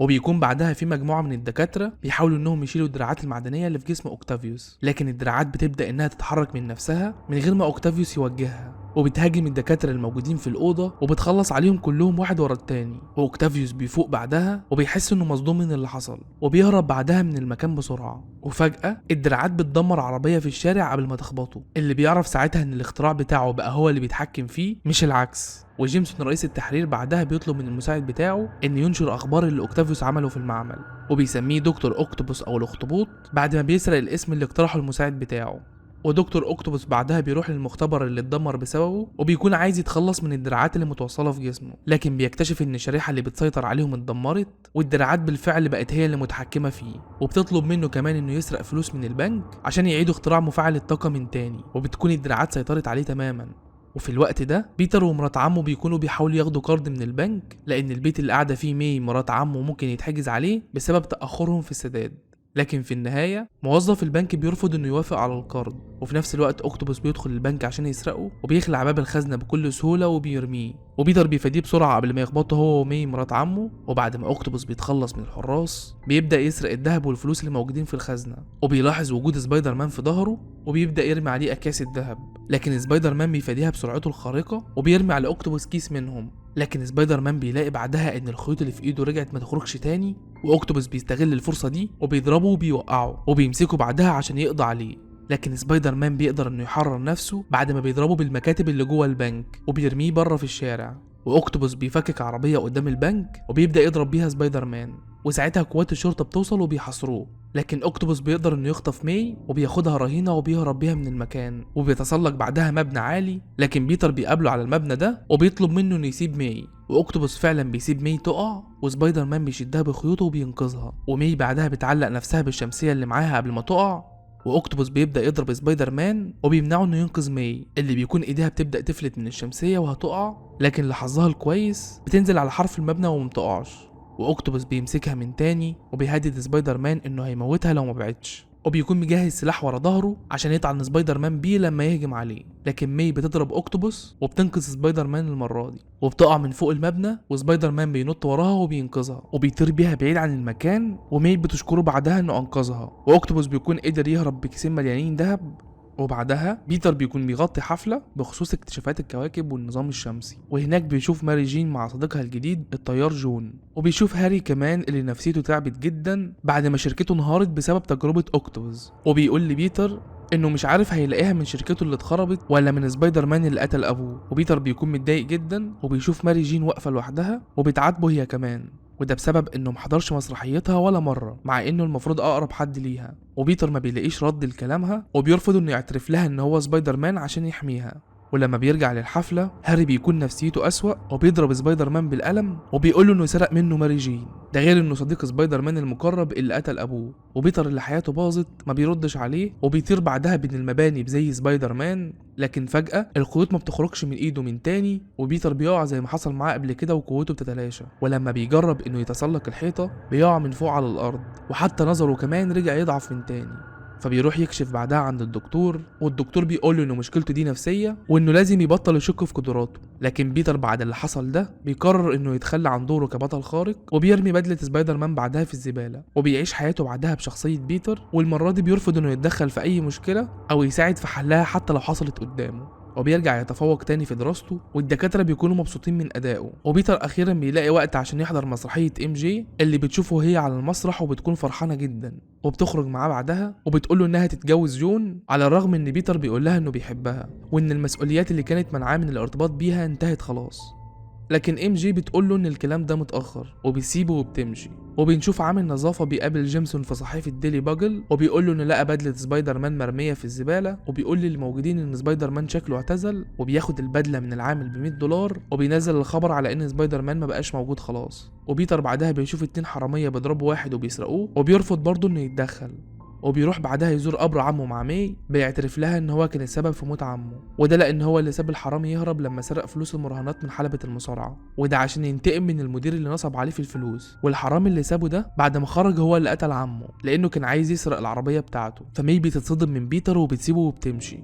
وبيكون بعدها في مجموعة من الدكاترة بيحاولوا انهم يشيلوا الدراعات المعدنية اللي في جسم اوكتافيوس، لكن الدراعات بتبدأ انها تتحرك من نفسها من غير ما اوكتافيوس يوجهها، وبتهاجم الدكاترة الموجودين في الأوضة وبتخلص عليهم كلهم واحد ورا التاني. واوكتافيوس بيفوق بعدها وبيحس انه مصدوم من اللي حصل، وبيهرب بعدها من المكان بسرعة. وفجأة الدراعات بتدمر عربية في الشارع قبل ما تخبطه، اللي بيعرف ساعتها ان الاختراع بتاعه بقى هو اللي بيتحكم فيه مش العكس. وجيمسون رئيس التحرير بعدها بيطلب من المساعد بتاعه ان ينشر اخبار اللي اوكتافيوس عمله في المعمل، وبيسميه دكتور اوكتوبوس او الاخطبوط بعد ما بيسرق الاسم اللي اقترحه المساعد بتاعه. ودكتور اوكتوبوس بعدها بيروح للمختبر اللي اتدمر بسببه، وبيكون عايز يتخلص من الدراعات اللي متوصله في جسمه، لكن بيكتشف ان الشريحه اللي بتسيطر عليهم اتدمرت، والدراعات بالفعل بقت هي اللي متحكمه فيه. وبتطلب منه كمان انه يسرق فلوس من البنك عشان يعيدوا اختراع مفاعل الطاقه من تاني، وبتكون الدراعات سيطرت عليه تماما. وفي الوقت ده بيتر ومرات عمه بيكونوا بيحاولوا ياخدوا قرض من البنك، لان البيت اللي قاعده فيه مي مرات عمه ممكن يتحجز عليه بسبب تاخرهم في السداد. لكن في النهاية موظف البنك بيرفض انه يوافق على القرض، وفي نفس الوقت اوكتوبوس بيدخل البنك عشان يسرقه وبيخلع باب الخزنة بكل سهولة وبيرميه، وبيتر بيفاديه بسرعة قبل ما يخبطه هو ومي مرات عمه. وبعد ما اوكتوبوس بيتخلص من الحراس بيبدأ يسرق الذهب والفلوس اللي موجودين في الخزنة، وبيلاحظ وجود سبايدر مان في ظهره وبيبدأ يرمي عليه اكياس الذهب. لكن سبايدر مان بيفاديها بسرعته الخارقة وبيرمي على اوكتوبوس كيس منهم، لكن سبايدر مان بيلاقي بعدها ان الخيوط اللي في ايده رجعت ما تخرجش تاني، واوكتوبوس بيستغل الفرصه دي وبيضربه وبيوقعه وبيمسكه بعدها عشان يقضي عليه. لكن سبايدر مان بيقدر انه يحرر نفسه بعد ما بيضربه بالمكاتب اللي جوه البنك وبيرميه بره في الشارع. واوكتوبوس بيفكك عربيه قدام البنك وبيبدا يضرب بيها سبايدر مان، وساعتها قوات الشرطه بتوصل وبيحاصروه. لكن اوكتوبوس بيقدر انه يخطف ماي وبياخدها رهينه وبيهرب بيها من المكان، وبيتسلق بعدها مبنى عالي. لكن بيتر بيقابله على المبنى ده وبيطلب منه انه يسيب ماي، واوكتوبوس فعلا بيسيب ماي تقع، وسبايدر مان بيشدها بخيوطه وبينقذها. وماي بعدها بتعلق نفسها بالشمسيه اللي معاها قبل ما تقع، واوكتوبوس بيبدا يضرب سبايدر مان وبيمنعه انه ينقذ ماي اللي بيكون ايديها بتبدا تفلت من الشمسيه وهتقع. لكن لحظها الكويس بتنزل على حرف المبنى ومتقعش، واوكتوبوس بيمسكها من تاني وبيهدد سبايدر مان انه هيموتها لو ما بعدش، وبيكون مجهز سلاح ورا ظهره عشان يطعن سبايدر مان بيه لما يهجم عليه. لكن ماي بتضرب اوكتوبوس وبتنقذ سبايدر مان المره دي، وبتقع من فوق المبنى وسبايدر مان بينط وراها وبينقذها وبيطير بيها بعيد عن المكان. وماي بتشكره بعدها انه انقذها، واوكتوبوس بيكون قدر يهرب بكيسين مليانين دهب. وبعدها بيتر بيكون بيغطي حفلة بخصوص اكتشافات الكواكب والنظام الشمسي، وهناك بيشوف ماري جين مع صديقها الجديد الطيار جون، وبيشوف هاري كمان اللي نفسيته تعبت جدا بعد ما شركته انهارت بسبب تجربة اوكتوبوس. وبيقول لبيتر انه مش عارف هيلاقيها من شركته اللي اتخربت ولا من سبايدر مان اللي قتل ابوه. وبيتر بيكون متضايق جدا وبيشوف ماري جين واقفة لوحدها وبتعاتبه هي كمان، وده بسبب انه محضرش مسرحيتها ولا مرة مع انه المفروض اقرب حد ليها. وبيتر ما بيلاقيش رد لكلامها وبيرفض انه يعترف لها ان هو سبايدر مان عشان يحميها. ولما بيرجع للحفلة هاري بيكون نفسيته أسوأ وبيضرب سبايدر مان بالقلم وبيقوله انه سرق منه ماري جين، ده غير انه صديق سبايدر مان المقرب اللي قتل ابوه. وبيتر اللي حياته باظت ما بيردش عليه وبيطير بعدها بين المباني بزي سبايدر مان. لكن فجأة الخيوط ما بتخرجش من ايده من تاني، وبيتر بيقع زي ما حصل معاه قبل كده وقوته بتتلاشى. ولما بيجرب انه يتسلق الحيطة بيقع من فوق على الارض، وحتى نظره كمان رجع يضعف من تاني. فبيروح يكشف بعدها عند الدكتور، والدكتور بيقوله انه مشكلته دي نفسية وانه لازم يبطل يشك في قدراته. لكن بيتر بعد اللي حصل ده بيقرر انه يتخلى عن دوره كبطل خارق وبيرمي بدلة سبايدر مان بعدها في الزبالة، وبيعيش حياته بعدها بشخصية بيتر. والمرة دي بيرفض انه يتدخل في اي مشكلة او يساعد في حلها حتى لو حصلت قدامه، وبيرجع يتفوق تاني في دراسته والدكاترة بيكونوا مبسوطين من أدائه. وبيتر أخيرا بيلاقي وقت عشان يحضر مسرحية MJ اللي بتشوفه هي على المسرح وبتكون فرحانة جدا، وبتخرج معاه بعدها وبتقوله إنها تتجوز جون، على الرغم إن بيتر بيقولها إنه بيحبها وإن المسؤوليات اللي كانت منعاه من الارتباط بيها انتهت خلاص. لكن MJ بتقوله ان الكلام ده متأخر وبيسيبه وبتمشي. وبنشوف عامل نظافة بيقابل جيمسون في صحيفة ديلي باجل وبيقوله انه لقى بدلة سبايدر مان مرمية في الزبالة، وبيقول للموجودين ان سبايدر مان شكله اعتزل، وبياخد البدلة من العامل ب$100 وبينزل الخبر على ان سبايدر مان ما بقاش موجود خلاص. وبيتر بعدها بيشوف 2 حرامية بيضربوا واحد وبيسرقوه وبيرفض برضه انه يتدخل. وبيروح بعدها يزور قبر عمه مع ماي، بيعترف لها ان هو كان السبب في موت عمه، وده لان هو اللي ساب الحرامي يهرب لما سرق فلوس المراهنات من حلبة المصارعة، وده عشان ينتقم من المدير اللي نصب عليه في الفلوس. والحرامي اللي سابه ده بعد ما خرج هو اللي قتل عمه لانه كان عايز يسرق العربية بتاعته. فماي بتتصدم من بيتر وبتسيبه وبتمشي.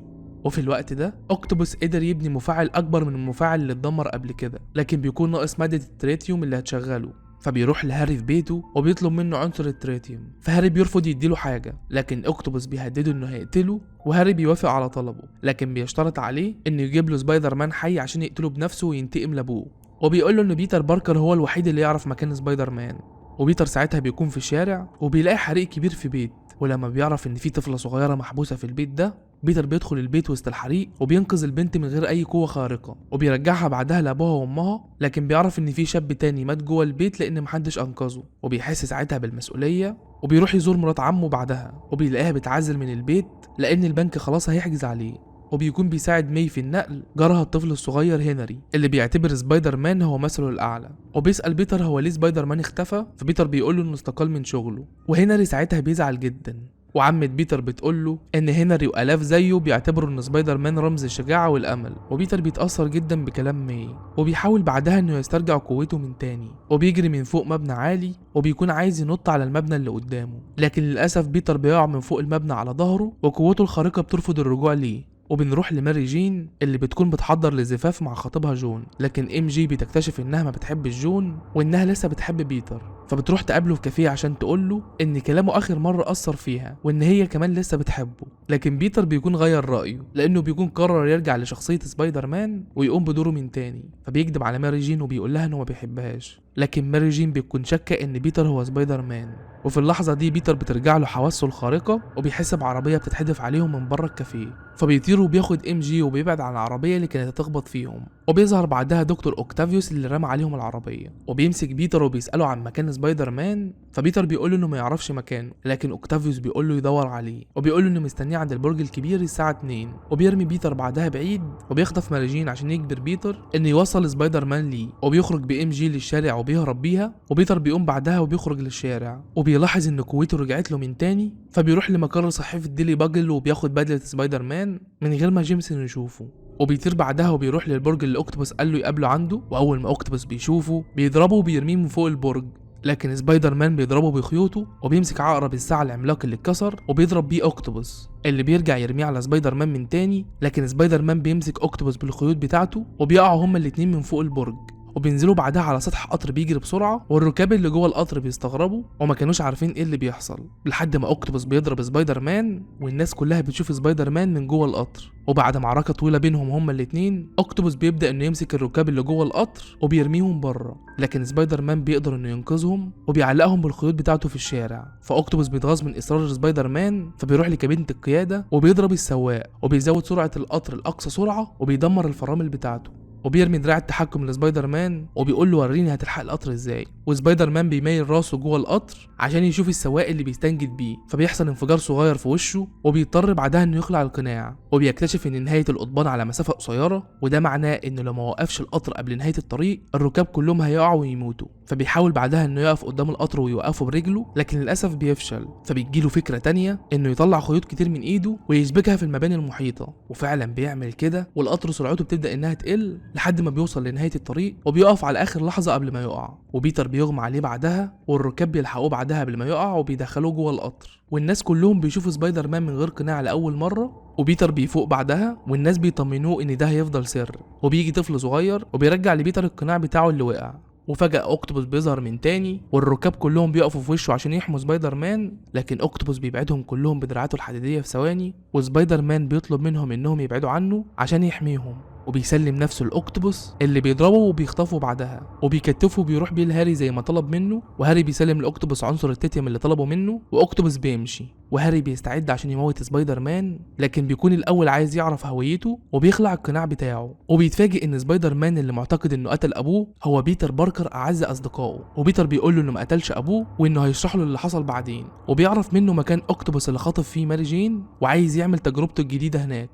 وفي الوقت ده اوكتوبوس قدر يبني مفاعل اكبر من المفاعل اللي اتدمر قبل كده، لكن بيكون ناقص مادة التريتيوم اللي هتشغله. فبيروح لهاري في بيته وبيطلب منه عنصر التريتيوم، فهاري بيرفض يديله حاجه، لكن اوكتوبوس بيهدده انه هيقتله، وهاري بيوافق على طلبه، لكن بيشترط عليه انه يجيب له سبايدر مان حي عشان يقتله بنفسه وينتقم لابوه. وبيقول له ان بيتر باركر هو الوحيد اللي يعرف مكان سبايدر مان. وبيتر ساعتها بيكون في الشارع وبيلاقي حريق كبير في بيت، ولما بيعرف ان في طفله صغيره محبوسه في البيت ده، بيتر بيدخل البيت وسط الحريق وبينقذ البنت من غير اي قوه خارقه، وبيرجعها بعدها لابوها وامها. لكن بيعرف ان في شاب تاني مات جوه البيت لان محدش انقذه، وبيحس ساعتها بالمسؤوليه وبيروح يزور مرات عمه بعدها، وبيلاقيها بتعزل من البيت لان البنك خلاص هيحجز عليه. وبيكون بيساعد ماي في النقل جارها الطفل الصغير هنري اللي بيعتبر سبايدر مان هو مثله الاعلى. وبيسأل بيتر هو ليه سبايدر مان اختفى، فبيتر بيقوله انه استقال من شغله، وهنري ساعتها بيزعل جدا. وعمة بيتر بتقوله ان هنري والاف زيه بيعتبروا ان سبايدر مان رمز الشجاعة والامل، وبيتر بيتأثر جدا بكلام ماي، وبيحاول بعدها انه يسترجع قوته من تاني، وبيجري من فوق مبنى عالي وبيكون عايز ينط على المبنى اللي قدامه، لكن للاسف بيتر بيقع من فوق المبنى على ظهره وقوته الخارقة بترفض الرجوع ليه. وبنروح لماري جين اللي بتكون بتحضر للزفاف مع خطيبها جون، لكن MJ بتكتشف انها ما بتحبش جون وانها لسه بتحب بيتر، فبتروح تقابله في كافيه عشان تقوله ان كلامه اخر مرة اثر فيها وان هي كمان لسه بتحبه. لكن بيتر بيكون غير رأيه لأنه بيكون قرر يرجع لشخصية سبايدر مان ويقوم بدوره من تاني، فبيكذب على ماري جين وبيقول لها إنه ما بيحبهاش، لكن ماري جين بتكون شاكة إن بيتر هو سبايدر مان. وفي اللحظة دي بيتر بترجع له حواسه الخارقة وبيحس بعربية بتتحدف عليهم من بره الكافيه، فبيطير وبياخد ام جي وبيبعد عن العربية اللي كانت هتخبط فيهم. وبيظهر بعدها دكتور اوكتافيوس اللي رمى عليهم العربية وبيمسك بيتر وبيسأله عن مكان سبايدر مان، فبيتر بيقول له انه ما يعرفش مكانه، لكن اوكتافيوس بيقول له يدور عليه وبيقول له انه مستنيه عند البرج الكبير الساعة 2. وبيرمي بيتر بعدها بعيد وبيخطف ماري جين عشان يجبر بيتر انه يوصل سبايدر مان ليه، وبيخرج بام جي للشارع وبيهرب بيها. وبيتر بيقوم بعدها وبيخرج للشارع وبيلاحظ ان قوته رجعت له من تاني، فبيروح لمقر صحيفة ديلي باجل وبياخد بدلة سبايدر مان من غير ما جيمسون يشوفه. وبيطير بعدها وبيروح للبرج اللي اوكتوبوس قال له يقابله عنده، واول ما اوكتوبوس بيشوفه بيضربه وبيرميه من فوق البرج، لكن سبايدر مان بيضربه بخيوطه وبيمسك عقرب الساعة العملاق اللي اتكسر وبيضرب بيه اوكتوبوس اللي بيرجع يرميه على سبايدر مان من تاني، لكن سبايدر مان بيمسك اوكتوبوس بالخيوط بتاعته وبيقعوا هما الاتنين من فوق البرج. وبينزلوا بعدها على سطح قطر بيجري بسرعه، والركاب اللي جوه القطر بيستغربوا وما كانوش عارفين ايه اللي بيحصل، لحد ما اوكتوبوس بيضرب سبايدر مان والناس كلها بتشوف سبايدر مان من جوه القطر. وبعد معركه طويله بينهم هما الاتنين، اوكتوبوس بيبدا انه يمسك الركاب اللي جوه القطر وبيرميهم بره، لكن سبايدر مان بيقدر انه ينقذهم وبيعلقهم بالخيوط بتاعته في الشارع. فاوكتوبوس بيتغاظ من اصرار سبايدر مان، فبيروح لكابينه القياده وبيضرب السواق وبيزود سرعه القطر لاقصى سرعه وبيدمر الفرامل بتاعته، وبيرمي دراع التحكم لسبايدر مان وبيقول له وريني هتلحق القطر ازاي. وسبايدر مان بيميل راسه جوه القطر عشان يشوف السواق اللي بيستنجد بيه، فبيحصل انفجار صغير في وشه وبيضطر بعدها انه يخلع القناع، وبيكتشف ان نهايه القضبان على مسافه قصيره، وده معناه انه لو ما وقفش القطر قبل نهايه الطريق الركاب كلهم هيقعوا ويموتوا. فبيحاول بعدها انه يقف قدام القطر ويوقفه برجله، لكن للاسف بيفشل، فبتجيله فكره تانية انه يطلع خيوط كتير من ايده ويشبكها في المباني المحيطه، وفعلا بيعمل كده والقطر سرعته بتبدا انها تقل لحد ما بيوصل لنهايه الطريق وبيقف على اخر لحظه قبل ما يقع. وبيتر بيغمى عليه بعدها والركاب بيلحقوه بعدها قبل ما يقع وبيدخلوه جوه القطر، والناس كلهم بيشوفوا سبايدر مان من غير قناع لاول مره. وبيتر بيفوق بعدها والناس بيطمنوه ان ده هيفضل سر، وبيجي طفل صغير وبيرجع لبيتر القناع بتاعه اللي وقع. وفجأة اوكتوبوس بيظهر من تاني والركاب كلهم بيقفوا في وشه عشان يحموا سبايدر مان، لكن اوكتوبوس بيبعدهم كلهم بدراعاته الحديدية في ثواني، وسبايدر مان بيطلب منهم انهم يبعدوا عنه عشان يحميهم، وبيسلم نفسه لاوكتوبوس اللي بيضربه وبيخطفه بعدها وبيكتفه وبيروح بيه لهاري زي ما طلب منه. وهاري بيسلم لاوكتوبوس عنصر التيتيوم اللي طلبه منه، واوكتوبوس بيمشي وهاري بيستعد عشان يموت سبايدر مان، لكن بيكون الاول عايز يعرف هويته وبيخلع القناع بتاعه. وبيتفاجئ ان سبايدر مان اللي معتقد انه قتل ابوه هو بيتر باركر اعز اصدقائه، وبيتر بيقول له انه ما قتلش ابوه وانه هيشرح له اللي حصل بعدين، وبيعرف منه مكان اوكتوبوس اللي خاطف فيه ماري جين وعايز يعمل تجربته الجديده هناك.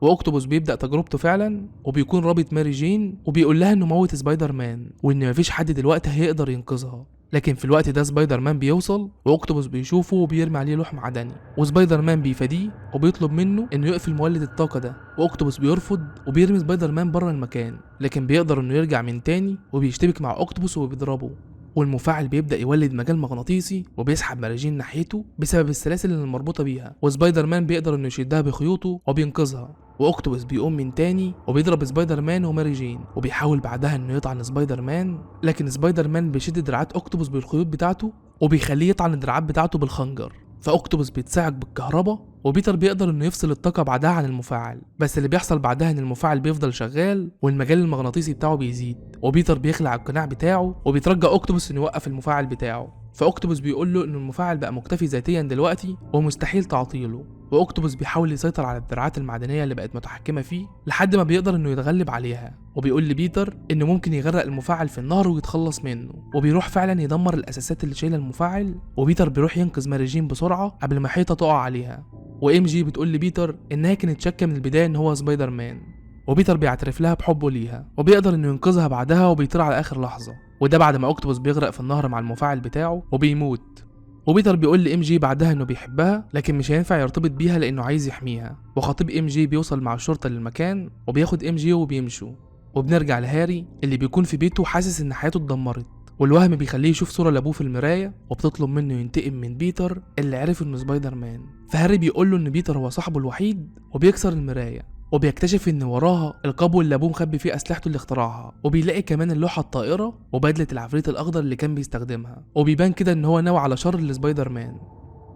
واوكتوبوس بيبدا تجربته فعلا وبيكون رابط ماري جين وبيقول لها انه موت سبايدر مان وان مفيش حد دلوقتي هيقدر ينقذها، لكن في الوقت ده سبايدر مان بيوصل واوكتوبوس بيشوفه وبيرمي عليه لوح معدني، وسبايدر مان بيفاديه وبيطلب منه انه يقفل مولد الطاقه ده، واوكتوبوس بيرفض وبيرمي سبايدر مان بره المكان، لكن بيقدر انه يرجع من تاني وبيشتبك مع اوكتوبوس وبيضربه، والمفاعل بيبدا يولد مجال مغناطيسي وبيسحب ماري جين ناحيته بسبب السلاسل اللي مربوطه بيها، وسبايدر مان بيقدر انه يشدها بخيوطه وبينقذها. واوكتوبوس بيقوم من تاني وبيضرب سبايدر مان وماري جين، وبيحاول بعدها انه يطعن سبايدر مان، لكن سبايدر مان بيشد دراعات اوكتوبوس بالخيوط بتاعته وبيخليه يطعن الدراعات بتاعته بالخنجر، فاوكتوبوس بيتساعد بالكهرباء، وبيتر بيقدر انه يفصل الطاقه بعدها عن المفاعل، بس اللي بيحصل بعدها ان المفاعل بيفضل شغال والمجال المغناطيسي بتاعه بيزيد، وبيتر بيخلع القناع بتاعه وبيترجى اوكتوبوس انه يوقف المفاعل بتاعه، فاوكتوبوس بيقول له ان المفاعل بقى مكتفي ذاتيا دلوقتي ومستحيل تعطيله، واوكتوبوس بيحاول يسيطر على الدراعات المعدنيه اللي بقت متحكمه فيه لحد ما بيقدر انه يتغلب عليها، وبيقول لبيتر انه ممكن يغرق المفاعل في النهر ويتخلص منه، وبيروح فعلا يدمر الاساسات اللي شايله المفاعل، وبيتر بيروح ينقذ ماري جين بسرعه قبل ما حيطه تقع عليها، وام جي بتقول لبيتر انها كانت شاكه من البدايه ان هو سبايدر مان، وبيتر بيعترف لها بحبه ليها وبيقدر انه ينقذها بعدها وبيطير على اخر لحظه، وده بعد ما اوكتوبوس بيغرق في النهر مع المفاعل بتاعه وبيموت. وبيتر بيقول لام جي بعدها انه بيحبها لكن مش هينفع يرتبط بيها لانه عايز يحميها، وخطيب ام جي بيوصل مع الشرطه للمكان وبياخد ام جي وبيمشوا، وبنرجع لهاري اللي بيكون في بيته حاسس ان حياته اتدمرت، والوهم بيخليه يشوف صوره لابوه في المرايه وبتطلب منه ينتقم من بيتر اللي عرف انه سبايدر مان، فهاري بيقول له ان بيتر هو صاحبه الوحيد وبيكسر المرايه، وبيكتشف ان وراها القبو اللي ابوه مخبي فيه اسلحته اللي اخترعها، وبيلاقي كمان اللوحه الطائره وبدله العفريت الاخضر اللي كان بيستخدمها، وبيبان كده ان هو ناوي على شر لسبايدر مان.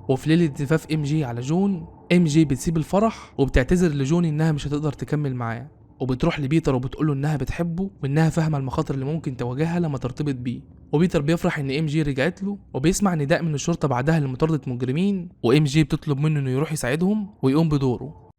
وفي ليله زفاف ام جي على جون ام جي بتسيب الفرح وبتعتذر لجوني انها مش هتقدر تكمل معاه، وبتروح لبيتر وبتقوله انها بتحبه وانها فاهمه المخاطر اللي ممكن تواجهها لما ترتبط بيه. وبيتر بيفرح ان ام جي رجعت له، وبيسمع نداء من الشرطه بعدها لمطارده مجرمين، وام جي بتطلب منه انه يروح يساعدهم ويقوم بدوره.